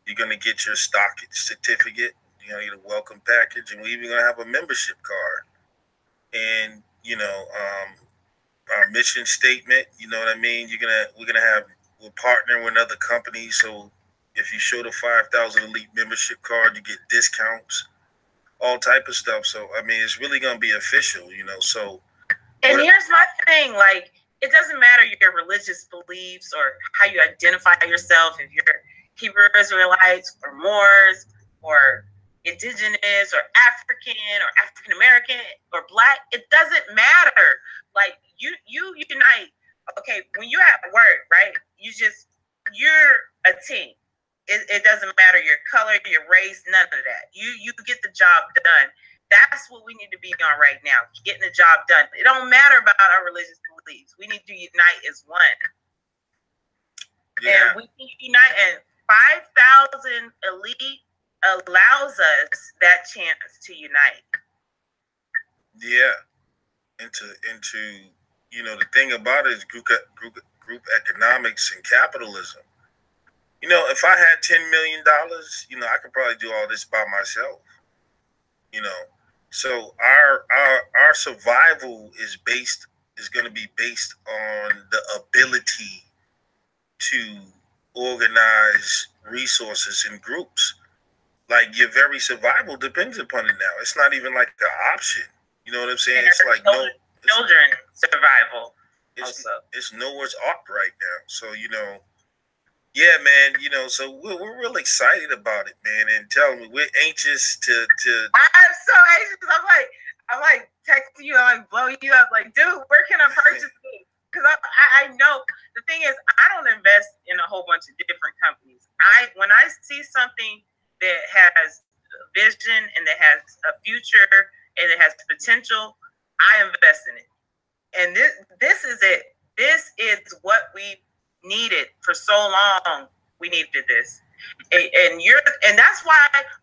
you're gonna get your stock certificate. You're gonna get a welcome package, and we're even gonna have a membership card. And you know, our mission statement. You know what I mean? We're partnering with other companies. So if you show the 5,000 elite membership card, you get discounts, all type of stuff. So I mean, it's really gonna be official. You know. So. And here's my thing, like, it doesn't matter your religious beliefs or how you identify yourself, if you're Hebrew Israelites or Moors or indigenous or African American or Black, it doesn't matter. Like you unite. Okay, when you're at work, right? You're a team. It doesn't matter your color, your race, none of that. You get the job done. That's what we need to be on right now, getting the job done. It don't matter about our religious beliefs. We need to unite as one. Yeah. And we can unite, and 5,000 elite allows us that chance to unite. Yeah. Into you know, the thing about it is group economics and capitalism. You know, if I had $10 million, you know, I could probably do all this by myself. You know, so our survival is going to be based on the ability to organize resources in groups. Like your very survival depends upon it now. It's not even like an option. You know what I'm saying? It's like children survival. It's Noah's Ark right now. So you know. Yeah, man. You know, so we're real excited about it, man. And tell me, we're anxious to. I'm so anxious. I'm like texting you. I'm like blowing you up. Like, dude, where can I purchase this? Because I know the thing is, I don't invest in a whole bunch of different companies. When I see something that has vision and that has a future and it has potential, I invest in it. And this is it. This is what we needed for so long. We needed this, and that's why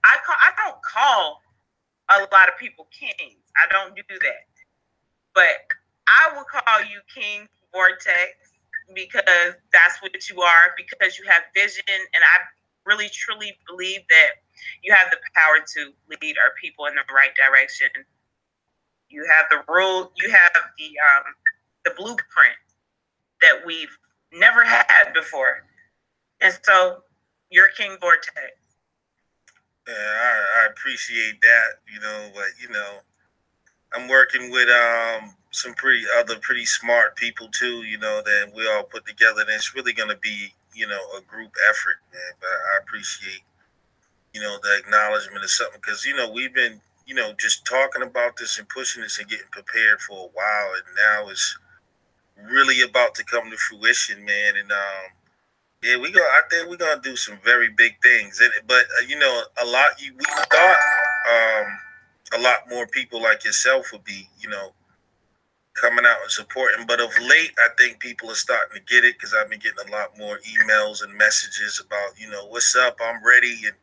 I don't call a lot of people kings. I don't do that, but I will call you King Vortex. because that's what you are, because you have vision. And I really, truly believe that you have the power to lead our people in the right direction. You have the rule, you have the blueprint that we've never had before. And so you're King Vortex. Yeah, I appreciate that, but I'm working with some pretty smart people too, that we all put together, and it's really gonna be, a group effort, man. But I appreciate, the acknowledgement of something, because we've been, just talking about this and pushing this and getting prepared for a while, and now it's really about to come to fruition, man. And yeah, I think we're gonna do some very big things. But we thought a lot more people like yourself would be, coming out and supporting. But of late, I think people are starting to get it, because I've been getting a lot more emails and messages about, what's up, I'm ready. And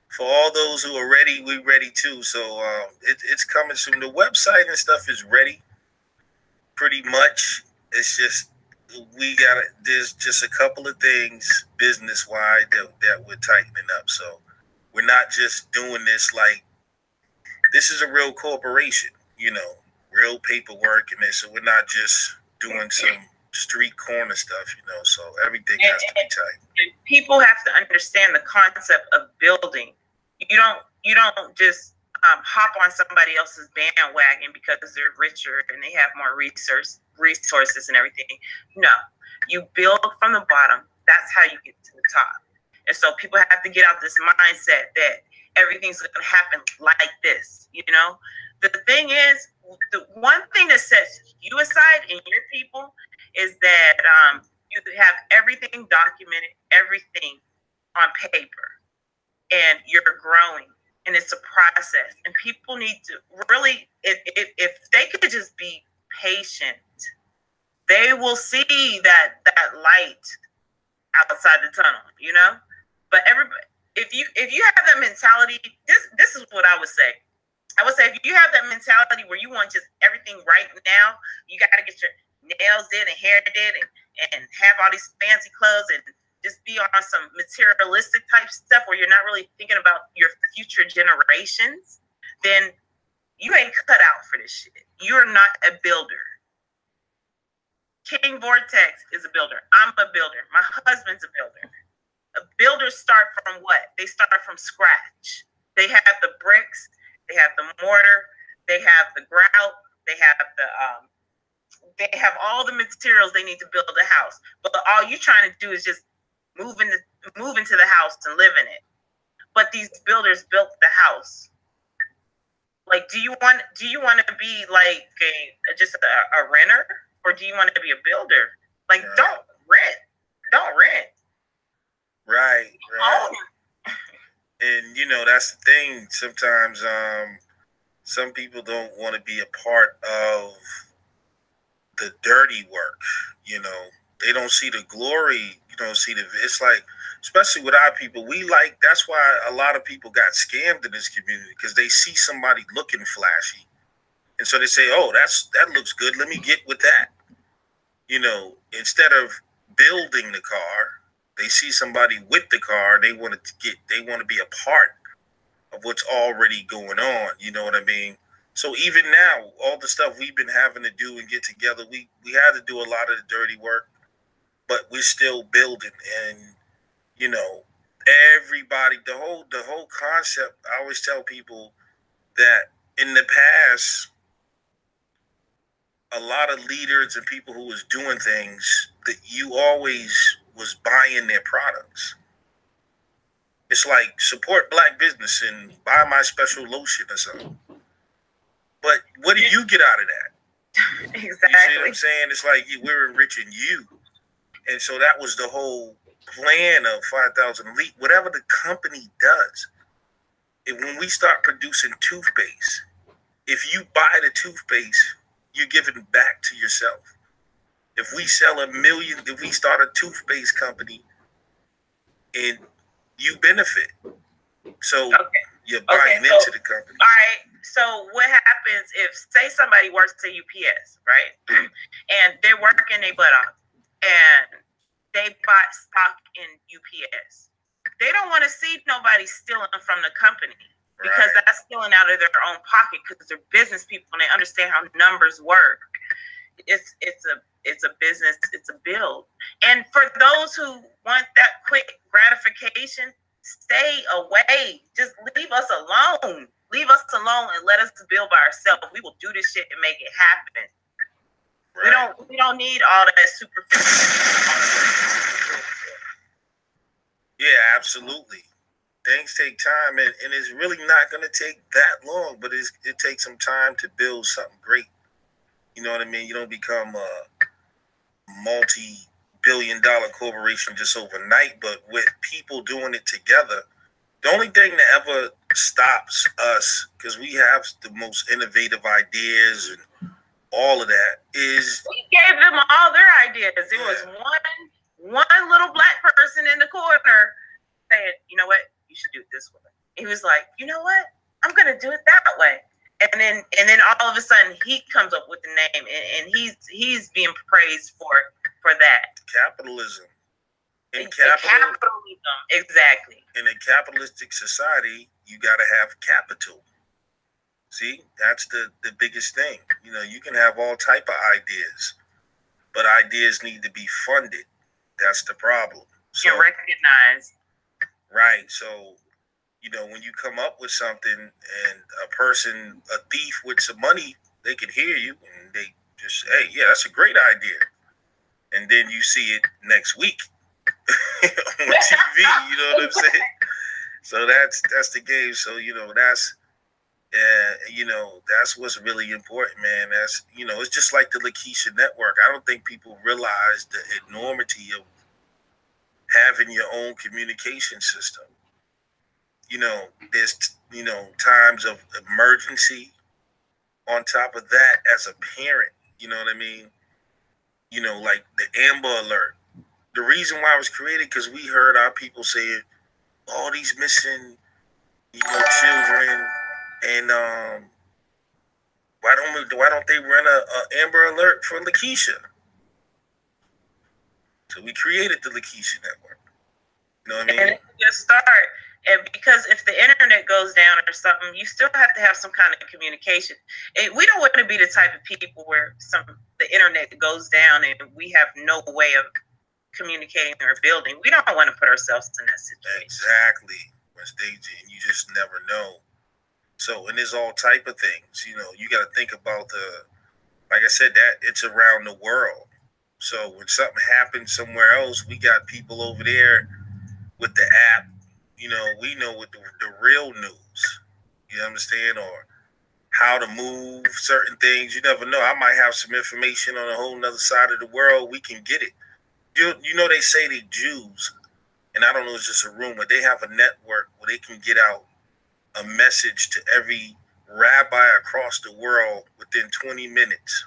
for all those who are ready, we're ready too. So it's coming soon. The website and stuff is ready, pretty much. It's just there's just a couple of things business wide that we're tightening up. So we're not just doing this like this is a real corporation, real paperwork and this. So we're not just doing some street corner stuff, so everything has to be tight. People have to understand the concept of building. You don't just hop on somebody else's bandwagon because they're richer and they have more resources and everything. No, you build from the bottom. That's how you get to the top. And so people have to get out this mindset that everything's going to happen like this. The thing is, the one thing that sets you aside and your people is that you have everything documented, everything on paper, and you're growing. And it's a process, and people need to really, if they could just be patient, they will see that light outside the tunnel, But everybody, if you have that mentality, this is what I would say. I would say if you have that mentality where you want just everything right now, you got to get your nails did and hair did and have all these fancy clothes and just be on some materialistic type stuff where you're not really thinking about your future generations, then you ain't cut out for this shit. You're not a builder. King Vortex is a builder. I'm a builder. My husband's a builder. Builders start from what? They start from scratch. They have the bricks, they have the mortar, they have the grout, they have all the materials they need to build a house. But all you're trying to do is just move into the house and live in it. But these builders built the house. Like, do you want to be like just a renter, or do you want to be a builder? Like, don't rent. Right. And that's the thing. Sometimes some people don't want to be a part of the dirty work. They don't see the glory. You don't see it's like, especially with our people, that's why a lot of people got scammed in this community, because they see somebody looking flashy, and so they say, oh, that looks good, let me get with that. Instead of building the car, they see somebody with the car, they want to be a part of what's already going on. You know what I mean? So even now, all the stuff we've been having to do and get together, we had to do a lot of the dirty work, but we're still building. And everybody, the whole concept, I always tell people that in the past, a lot of leaders and people who was doing things, that you always was buying their products. It's like, support Black business and buy my special lotion or something. But what do you get out of that? Exactly. You see what I'm saying? It's like we're enriching you. And so that was the whole plan of 5,000 Elite. Whatever the company does, when we start producing toothpaste, if you buy the toothpaste, you're giving back to yourself. If we if we start a toothpaste company, and you benefit. So you're buying into the company. All right. So what happens if, say, somebody works at UPS, right? And they're working their butt off. and they bought stock in UPS. They don't want to see nobody stealing from the company because that's stealing out of their own pocket because they're business people and they understand how numbers work. It's a business, it's a build. And for those who want that quick gratification, stay away. Just leave us alone. Leave us alone and let us build by ourselves. We will do this shit and make it happen. Right. We don't need all that superficial. Yeah, absolutely. Things take time, and it's really not going to take that long, but it takes some time to build something great. You know what I mean? You don't become a multi-billion-dollar corporation just overnight, but with people doing it together, the only thing that ever stops us, because we have the most innovative ideas and all of that, is we gave them all their ideas. It was one little black person in the corner saying, you know what, you should do it this way. He was like, you know what, I'm gonna do it that way. And then all of a sudden he comes up with the name, and he's being praised for that. Capitalism. Capitalism, exactly. In a capitalistic society, you gotta have capital. See, that's the biggest thing. You know, you can have all type of ideas, but ideas need to be funded. That's the problem. So, you're recognized. Right. So, you know, when you come up with something and a thief with some money, they can hear you and they just say, hey, yeah, that's a great idea. And then you see it next week on TV, you know what I'm saying? So that's the game. So, you know, that's what's really important, man. That's, you know, it's just like the Lakeisha Network. I don't think people realize the enormity of having your own communication system. You know, there's, you know, times of emergency. On top of that, as a parent, you know what I mean? You know, like the Amber Alert. The reason why it was created, because we heard our people saying, all these missing, you know, children, and why don't they run a Amber Alert for Lakeisha? So we created the Lakeisha Network. You know what I mean? And just start. And because if the internet goes down or something, you still have to have some kind of communication. And we don't want to be the type of people where the internet goes down and we have no way of communicating or building. We don't want to put ourselves in that situation. Exactly, Miss Daisy, and you just never know. So, and there's all type of things. You know, you got to think about like I said, that it's around the world. So when something happens somewhere else, we got people over there with the app. You know, we know what the real news, you understand, or how to move certain things. You never know. I might have some information on a whole nother side of the world. We can get it. You know, they say the Jews, and I don't know, it's just a rumor, they have a network where they can get out a message to every rabbi across the world within 20 minutes.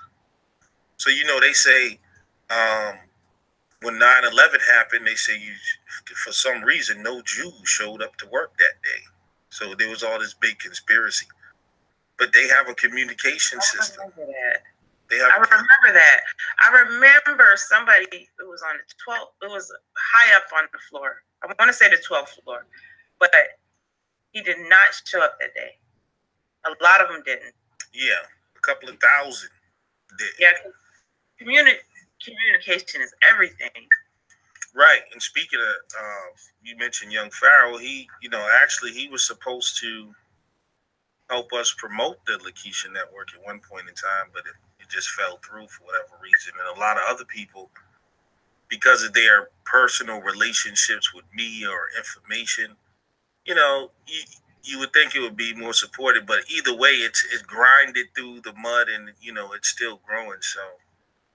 So, you know, they say when 9/11 happened, they say for some reason no Jews showed up to work that day. So there was all this big conspiracy. But they have a communication system. I remember that. I remember somebody who was on the 12th. It was high up on the floor. I want to say the 12th floor, but he did not show up that day. A lot of them didn't. Yeah, a couple of thousand did. Yeah, communication is everything. Right. And speaking of, you mentioned young Farrell. He, you know, actually he was supposed to help us promote the Lakeisha Network at one point in time, but it just fell through for whatever reason. And a lot of other people, because of their personal relationships with me or information, you know, you would think it would be more supported, but either way, it's grinded through the mud, and you know it's still growing. So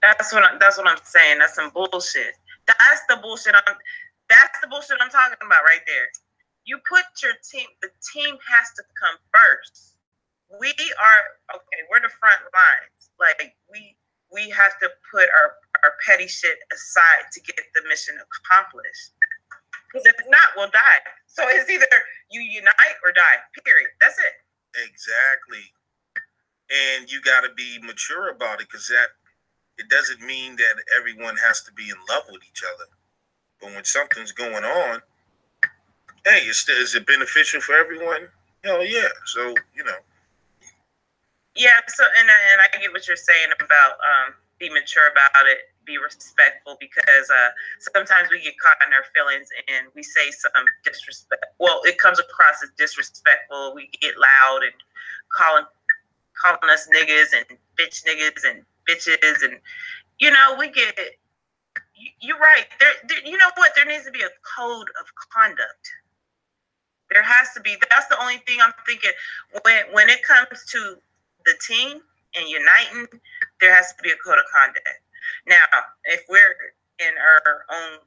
that's what I'm saying. That's some bullshit. That's the bullshit I'm talking about right there. You put your team. The team has to come first. We're the front lines. Like we have to put our petty shit aside to get the mission accomplished. Because if not, we'll die. So it's either you unite or die. Period. That's it. Exactly. And you got to be mature about it, because that It doesn't mean that everyone has to be in love with each other. But when something's going on, hey, is it beneficial for everyone? Hell yeah. So, Yeah, so and I get what you're saying about be mature about it, be respectful, because sometimes we get caught in our feelings and we say some disrespect. Well, it comes across as disrespectful. We get loud and calling us niggas and bitch niggas and bitches, and we get. You're right. You know what? There needs to be a code of conduct. There has to be. That's the only thing I'm thinking when it comes to the team and uniting. There has to be a code of conduct. Now, if we're in our own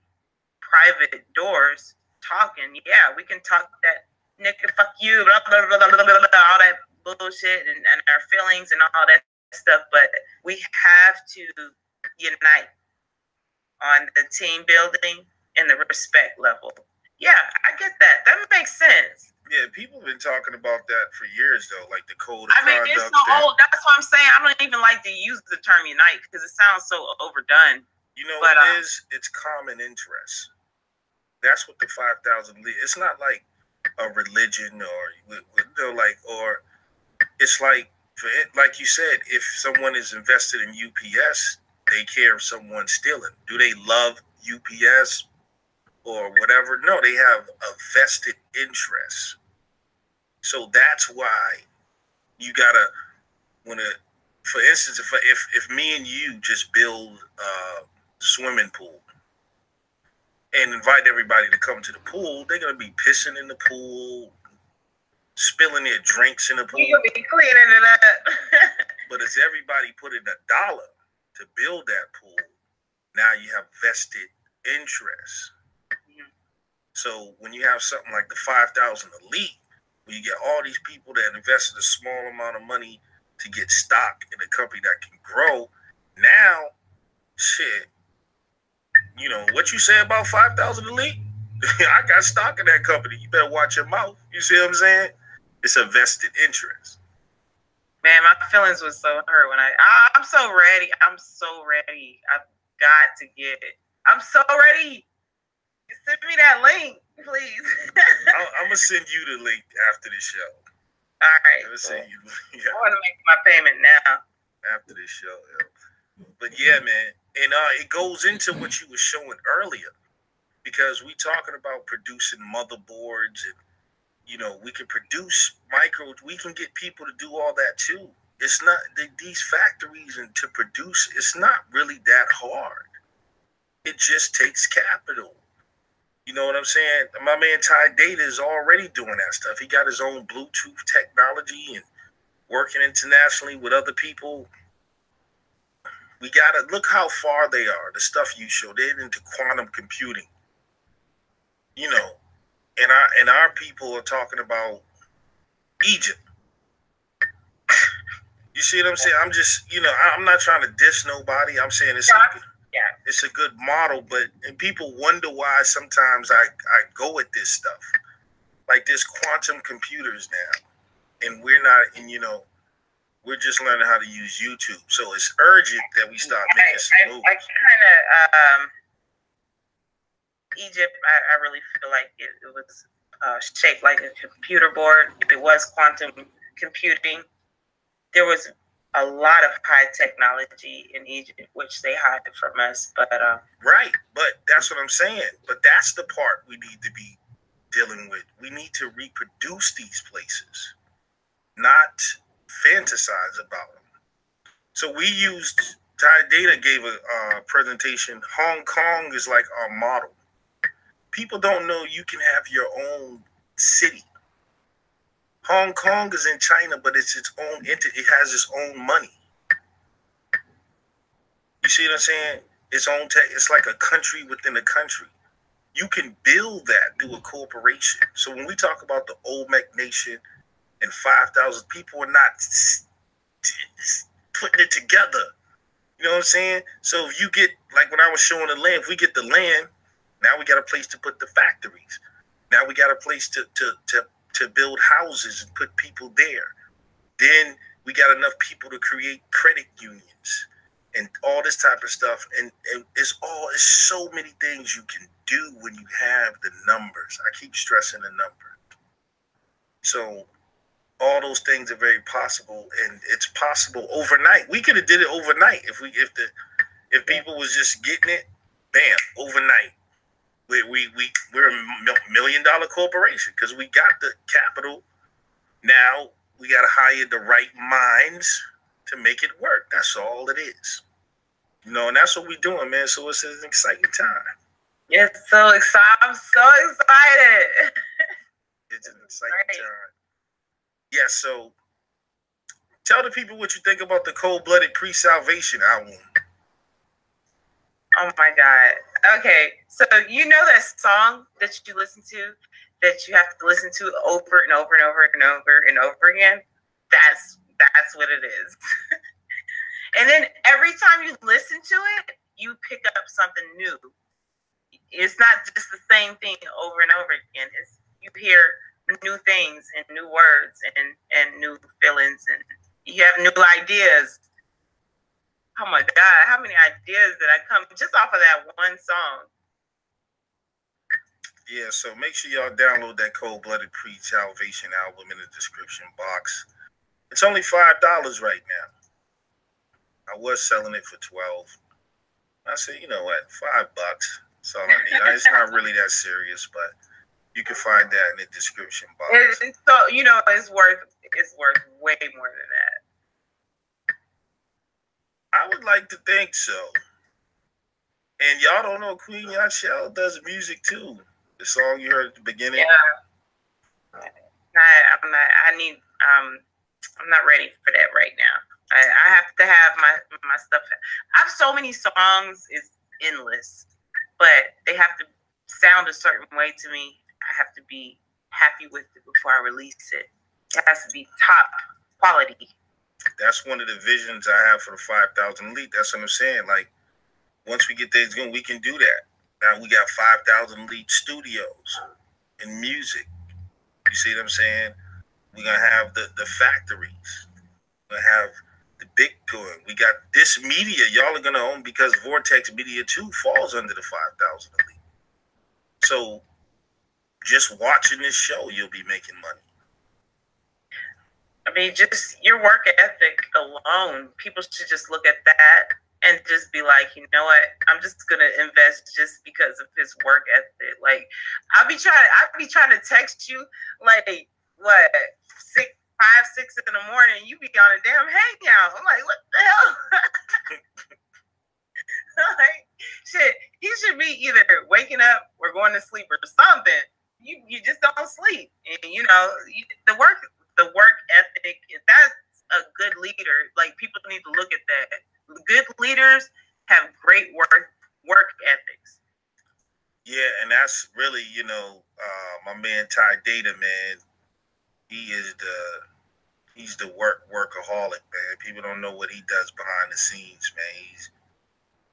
private doors talking, yeah, we can talk that nigga, fuck you, blah, blah, blah, blah, blah, blah, all that bullshit and our feelings and all that stuff. But we have to unite on the team building and the respect level. Yeah, I get that. That makes sense. Yeah, people have been talking about that for years, though, like the code of conduct. It's so old. That's what I'm saying. I don't even like to use the term unite because it sounds so overdone. You know what it is? It's common interest. That's what the 5,000 lead. It's not like a religion or it's like you said, if someone is invested in UPS, they care if someone's stealing. Do they love UPS or whatever? No, they have a vested interest. So that's why you gotta for instance, if me and you just build a swimming pool and invite everybody to come to the pool, they're gonna be pissing in the pool, spilling their drinks in the pool. You're gonna be cleaning it up. But as everybody put in $1 to build that pool, now you have vested interest. Mm-hmm. So when you have something like the 5,000 elite, where you get all these people that invested a small amount of money to get stock in a company that can grow, now, shit, what you say about 5,000 elite? I got stock in that company. You better watch your mouth. You see what I'm saying? It's a vested interest. Man, my feelings was so hurt when I'm so ready. I'm so ready. I've got to get it. I'm so ready. Send me that link, please. I'm gonna send you the link after the show. All right. I'm gonna send you. Yeah. I want to make my payment now. After this show, yeah. But yeah, man, and it goes into what you were showing earlier, because we talking about producing motherboards and we can produce micros. We can get people to do all that too. It's not these factories and to produce. It's not really that hard. It just takes capital. You know what I'm saying? My man Ty Data is already doing that stuff. He got his own Bluetooth technology and working internationally with other people. We gotta look how far they are. The stuff you show, they're into quantum computing. And our people are talking about Egypt. You see what I'm saying? I'm just, I'm not trying to diss nobody. I'm saying it's a good model, and people wonder why sometimes I go at this stuff. Like there's quantum computers now, and we're not, and we're just learning how to use YouTube. So it's urgent that we start making some moves. I kind of, Egypt, I really feel like it was shaped like a computer board. It was quantum computing. There was a lot of high technology in Egypt, which they hide from us. But right, but that's what I'm saying. But that's the part we need to be dealing with. We need to reproduce these places, not fantasize about them. So we used, Ty Data gave a presentation. Hong Kong is like our model. People don't know you can have your own city. Hong Kong is in China, but it's its own entity. It has its own money. You see what I'm saying? Its own tech. It's like a country within a country. You can build that through a corporation. So when we talk about the Olmec Nation and 5,000 people are not putting it together. You know what I'm saying? So if you get, like when I was showing the land, if we get the land, now we got a place to put the factories. Now we got a place to build houses and put people there. Then we got enough people to create credit unions. and all this type of stuff. And it's so many things you can do when you have the numbers. I keep stressing the number. So all those things are very possible, and it's possible overnight. We could have did it overnight if people was just getting it, bam, overnight. We're a $1 million corporation because we got the capital. Now we got to hire the right minds to make it work. That's all it is. You know, and that's what we're doing, man. So it's an exciting time. It's so exciting. I'm so excited. It's an exciting time. Yeah, so tell the people what you think about the Cold-Blooded Pre-Salvation album. Oh my God. Okay, so you know that song that you listen to, that you have to listen to over and over and over and over and over again? That's what it is. And then every time you listen to it, you pick up something new. It's not just the same thing over and over again. You hear new things and new words and new feelings, and you have new ideas. Oh my God, how many ideas did I come just off of that one song? Yeah, so make sure y'all download that Cold-Blooded Pre-Salvation album in the description box. It's only $5 right now. I was selling it for $12. I said, you know what, $5. That's all I need. It's not really that serious, but you can find that in the description box. So you know, it's worth way more than that. I would like to think so. And y'all don't know Queen Yachelle does music too. The song you heard at the beginning. Yeah. I'm not ready for that right now. I have to have my stuff. I have so many songs, it's endless, but they have to sound a certain way to me. I have to be happy with it before I release it. It has to be top quality. That's one of the visions I have for the 5,000 Elite. That's what I'm saying. Like, once we get things going, we can do that. Now we got 5,000 Elite studios and music. You see what I'm saying? We're going to have the factories. We're going to have the Bitcoin. We got this media y'all are going to own because Vortex Media 2 falls under the 5,000 Elite. So just watching this show, you'll be making money. I mean, just your work ethic alone, people should just look at that and just be like, you know what? I'm just gonna invest just because of his work ethic. Like, I'll be trying to text you like what 5, 6 in the morning. You be on a damn hangout. I'm like, what the hell? Like, shit, he should be either waking up or going to sleep or something. You just don't sleep, and you know the work ethic. That's a good leader. Like, people need to look at that. Good leaders have great work ethics. Yeah, and that's really, my man Ty Data, man. He's the workaholic, man. People don't know what he does behind the scenes, man. He's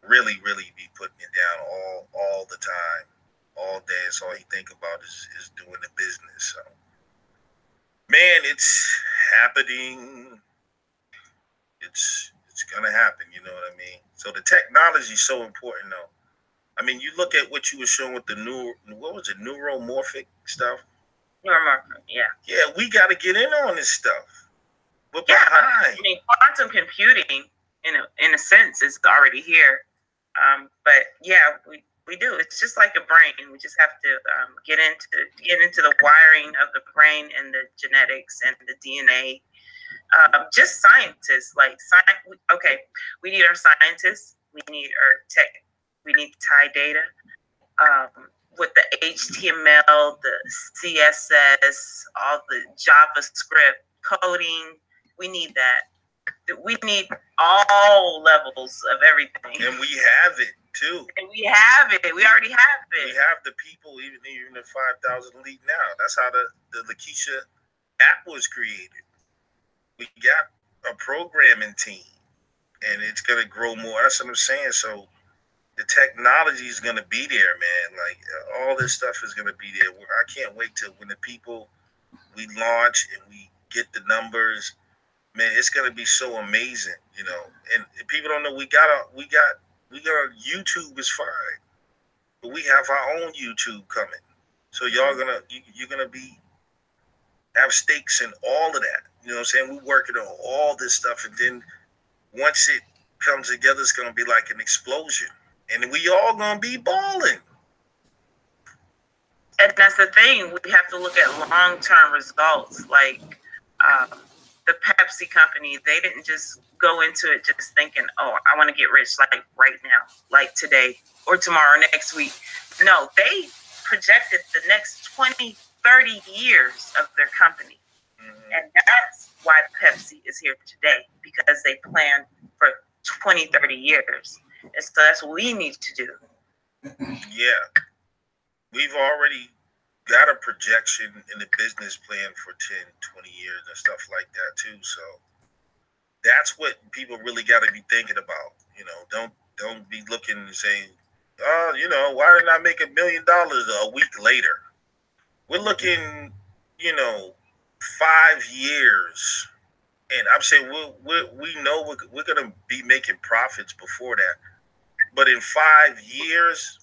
really be putting it down all the time, all day. It's all he think about is doing the business. So, man, it's happening. It's gonna happen. You know what I mean? So the technology is so important, though. I mean, you look at what you were showing with the Nueromorphic stuff. Nueromorphic, yeah. Yeah, we got to get in on this stuff. We're behind. I mean, quantum computing, in a sense, is already here. But yeah, we do. It's just like a brain. We just have to get into the wiring of the brain and the genetics and the DNA. Just scientists, we need our scientists. We need our tech. We need Thai data with the HTML, the CSS, all the JavaScript coding. We need that. We need all levels of everything. And we have it too. And we have it. We already have it. We have the people, even the 5,000 Elite now. That's how the Lakeisha app was created. We got a programming team, and it's going to grow more. That's what I'm saying. So the technology is going to be there, man. Like, all this stuff is going to be there. I can't wait till when the people, we launch and we get the numbers, man, it's gonna be so amazing, you know. And people don't know we got YouTube is fine, but we have our own YouTube coming. So y'all you're gonna be have stakes in all of that. You know what I'm saying? We're working on all this stuff, and then once it comes together, it's gonna be like an explosion, and we all gonna be balling. And that's the thing. We have to look at long-term results. Like the Pepsi company, they didn't just go into it just thinking, "Oh, I want to get rich like right now, like today or tomorrow, next week." No, they projected the next 20, 30 years of their company. Mm-hmm. And that's why Pepsi is here today, because they planned for 20, 30 years. And so that's what we need to do. Yeah. We've already got a projection in the business plan for 10, 20 years and stuff like that too. So that's what people really got to be thinking about. You know, don't be looking and saying, "Oh, you know, why didn't I make $1 million a week later?" We're looking, you know, 5 years, and I'm saying we know we're gonna be making profits before that, but in 5 years,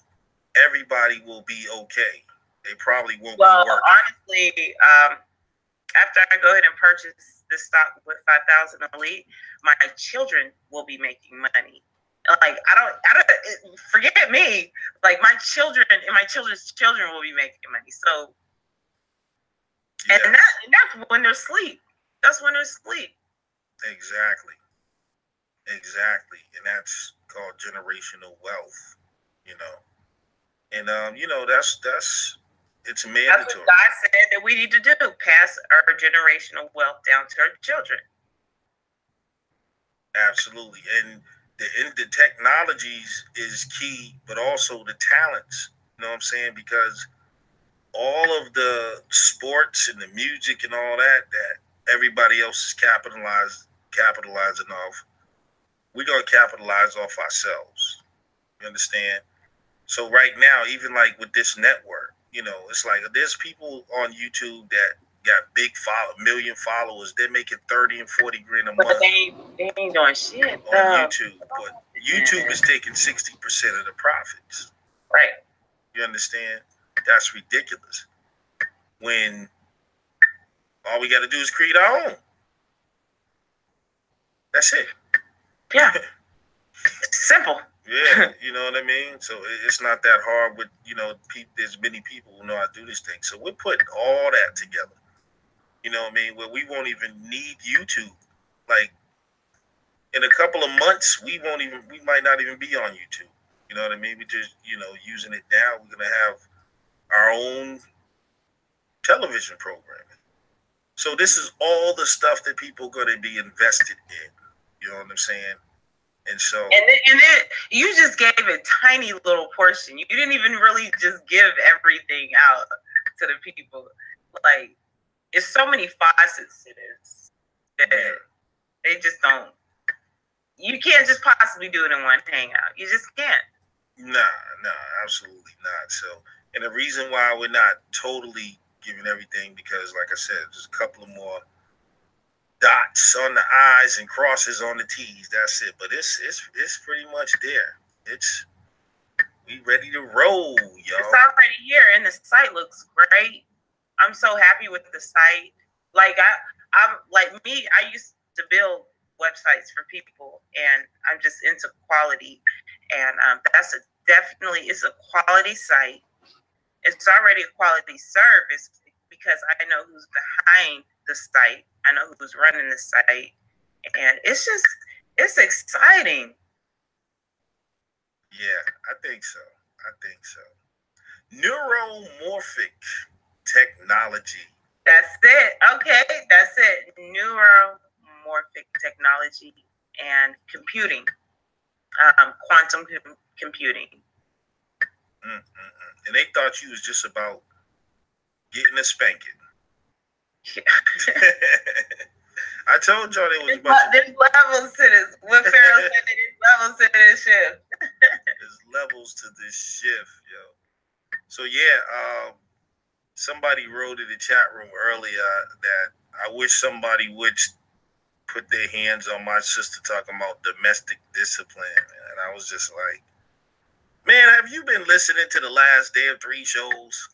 everybody will be okay. They probably won't be working. Honestly, after I go ahead and purchase this stock with 5,000 elite, my children will be making money. Like I don't forget me. Like my children and my children's children will be making money. So, yes. and that's when they're asleep. That's when they're asleep. Exactly, and that's called generational wealth. You know, and you know that's it's mandatory. That's what God said that we need to do: pass our generational wealth down to our children. Absolutely, and the technologies is key, but also the talents. You know what I'm saying? Because all of the sports and the music and all that everybody else is capitalizing off, we're gonna capitalize off ourselves. You understand? So right now, even like with this network, you know, it's like there's people on YouTube that got million followers. They're making 30 and 40 grand a month. But they ain't doing shit on YouTube. But YouTube is taking 60% of the profits. Right. You understand? That's ridiculous. When all we got to do is create our own. That's it. Yeah. Simple. Yeah, you know what I mean? So it's not that hard with, you know, there's many people who know how to do this thing. So we're putting all that together. You know what I mean? Where we won't even need YouTube. Like in a couple of months, we might not even be on YouTube. You know what I mean? We just, you know, using it now. We're going to have our own television programming. So this is all the stuff that people are going to be invested in. You know what I'm saying? And so, and then you just gave a tiny little portion. You didn't even really just give everything out to the people. Like, it's so many facets to this that they just don't. You can't just possibly do it in one hangout. You just can't. Nah, absolutely not. So, and the reason why we're not totally giving everything, because, like I said, there's a couple of more dots on the I's and crosses on the T's. That's it. But it's pretty much there. We ready to roll, y'all. It's already here, and the site looks great. I'm so happy with the site. Like I'm like me. I used to build websites for people, and I'm just into quality. And that's it's a quality site. It's already a quality service because I know who's behind the site. I know who's running the site, and it's exciting. Yeah, I think so. Nueromorphic technology. That's it. Okay, that's it. Nueromorphic technology and computing, quantum computing. And they thought you was just about getting a spanking. Yeah. I told y'all there was there's levels to this. What Pharaoh said, there's levels to this shift. There's levels to this shift, yo. So yeah, somebody wrote in the chat room earlier that I wish somebody would put their hands on my sister talking about domestic discipline. And I was just like, man, have you been listening to the last day of 3 shows?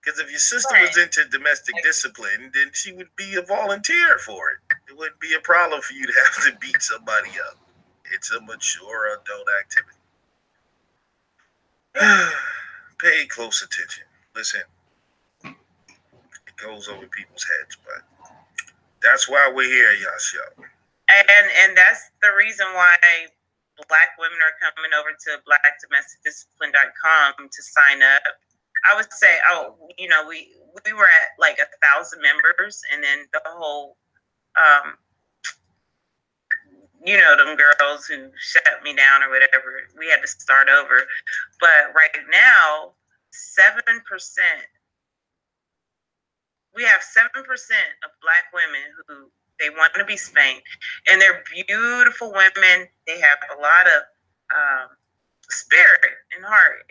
Because if your sister was into domestic discipline, then she would be a volunteer for it. It wouldn't be a problem for you to have to beat somebody up. It's a mature adult activity. Pay close attention. Listen, it goes over people's heads, but that's why we're here, y'all. And that's the reason why Black women are coming over to BlackDomesticDiscipline.com to sign up. I would say, we were at like 1,000 members, and then the whole, them girls who shut me down or whatever, we had to start over. But right now, 7%, we have 7% of Black women who they want to be spanked, and they're beautiful women. They have a lot of spirit and heart.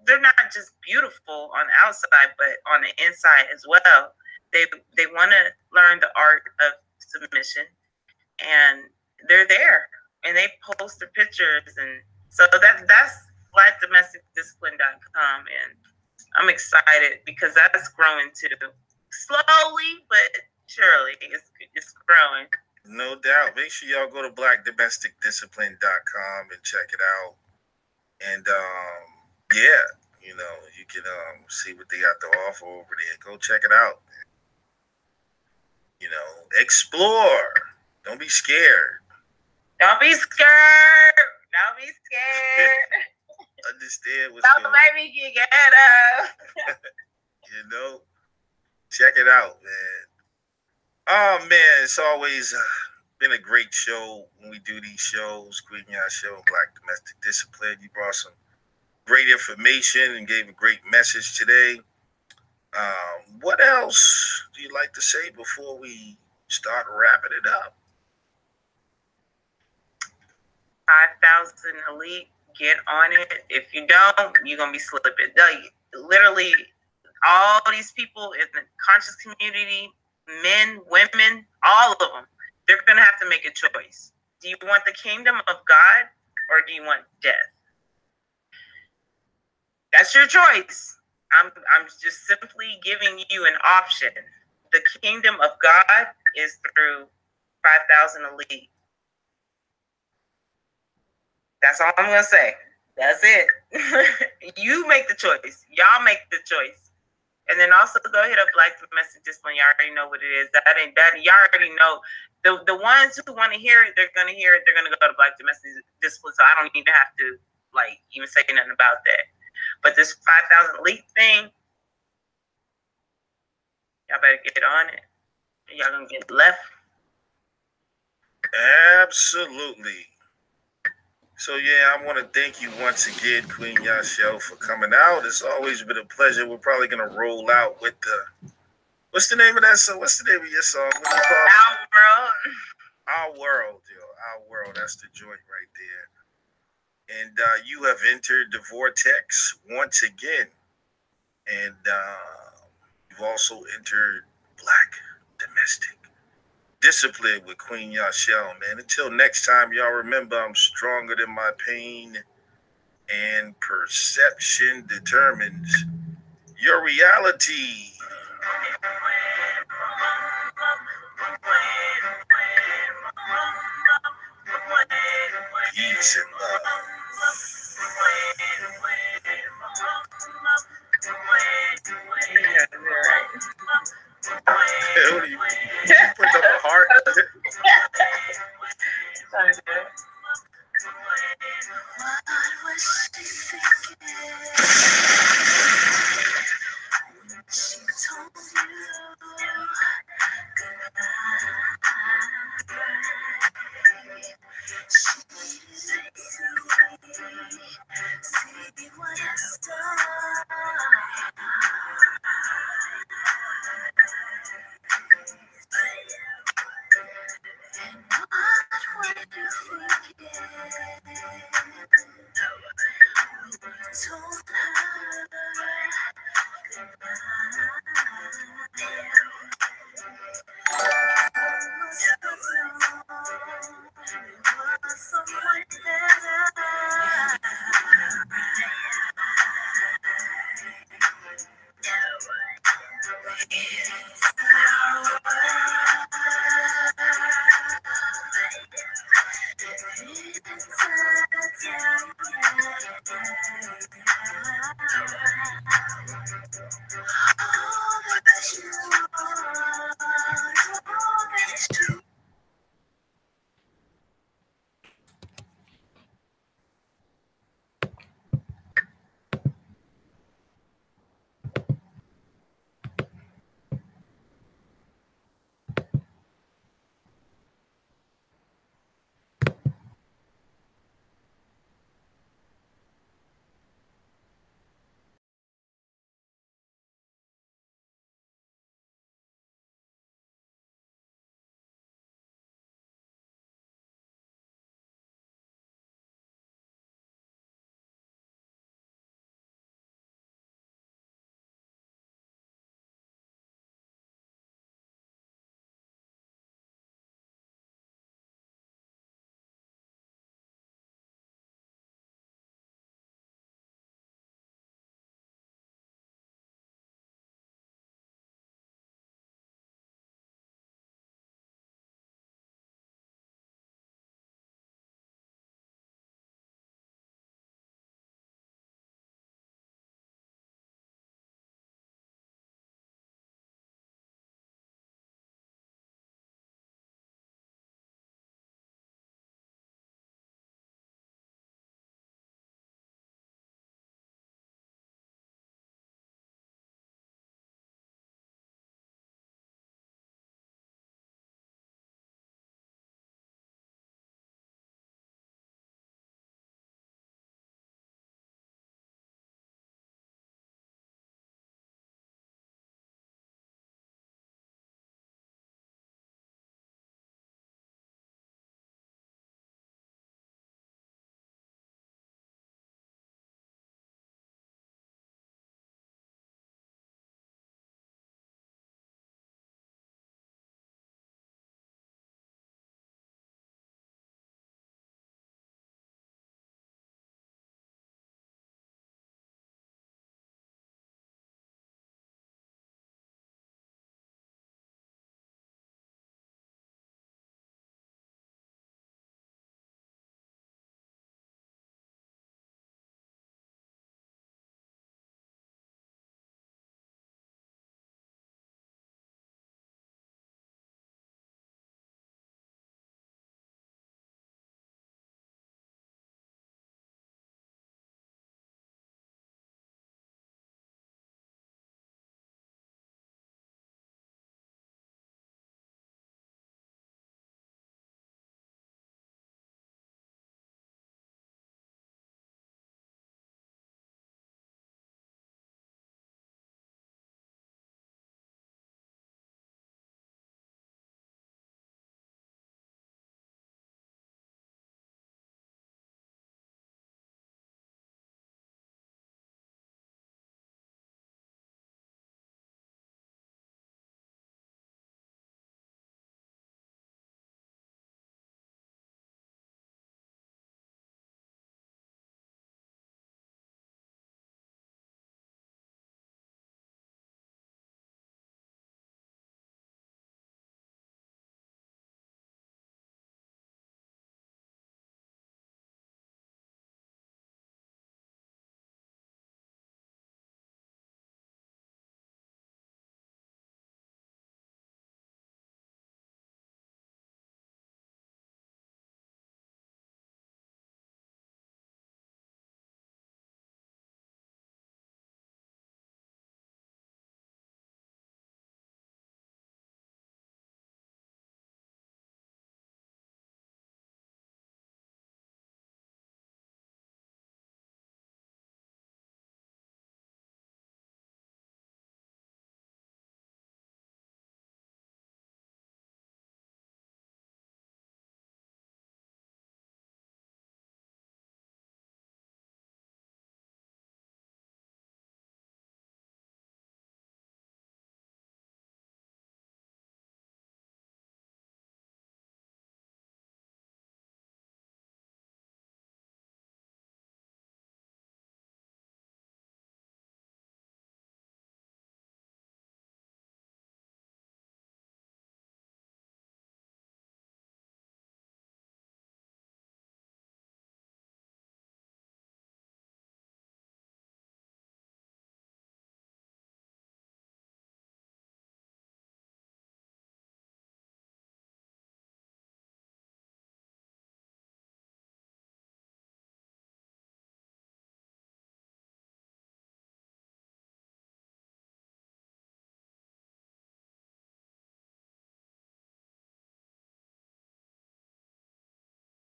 They're not just beautiful on the outside, but on the inside as well. They want to learn the art of submission, and they're there, and they post their pictures, and so that's BlackDomesticDiscipline.com, and I'm excited because that's growing too, slowly but surely. It's growing. No doubt. Make sure y'all go to BlackDomesticDiscipline.com and check it out. And you can see what they got to offer over there. Go check it out. Explore. Don't be scared. Don't be scared. Don't be scared. Understand what's going on. Don't make me get up. Check it out, man. Oh, man, it's always been a great show when we do these shows. Queen Yaw Show and Black Domestic Discipline. You brought some great information and gave a great message today. What else do you like to say before we start wrapping it up? 5,000 Elite, get on it. If you don't, you're going to be slipping. Literally, all these people in the conscious community, men, women, all of them, they're going to have to make a choice. Do you want the kingdom of God, or do you want death? That's your choice. I'm just simply giving you an option. The kingdom of God is through 5,000 Elite. That's all I'm going to say. That's it. You make the choice. Y'all make the choice. And then also go hit up Black Domestic Discipline. Y'all already know what it is. Y'all already know. The ones who want to hear it, they're going to hear it. They're going to go to Black Domestic Discipline. So I don't even have to even say nothing about that. But this 5,000 Elite thing, y'all better get on it. Y'all going to get left. Absolutely. So, I want to thank you once again, Queen Yaw Show, for coming out. It's always been a pleasure. We're probably going to roll out with what's the name of that song? What's the name of your song? What do you call it? Our World, Our World. That's the joint right there. And you have entered the vortex once again. And you've also entered Black Domestic Discipline with Queen Yaw Show, man. Until next time, y'all remember, I'm stronger than my pain, and perception determines your reality. Peace and love.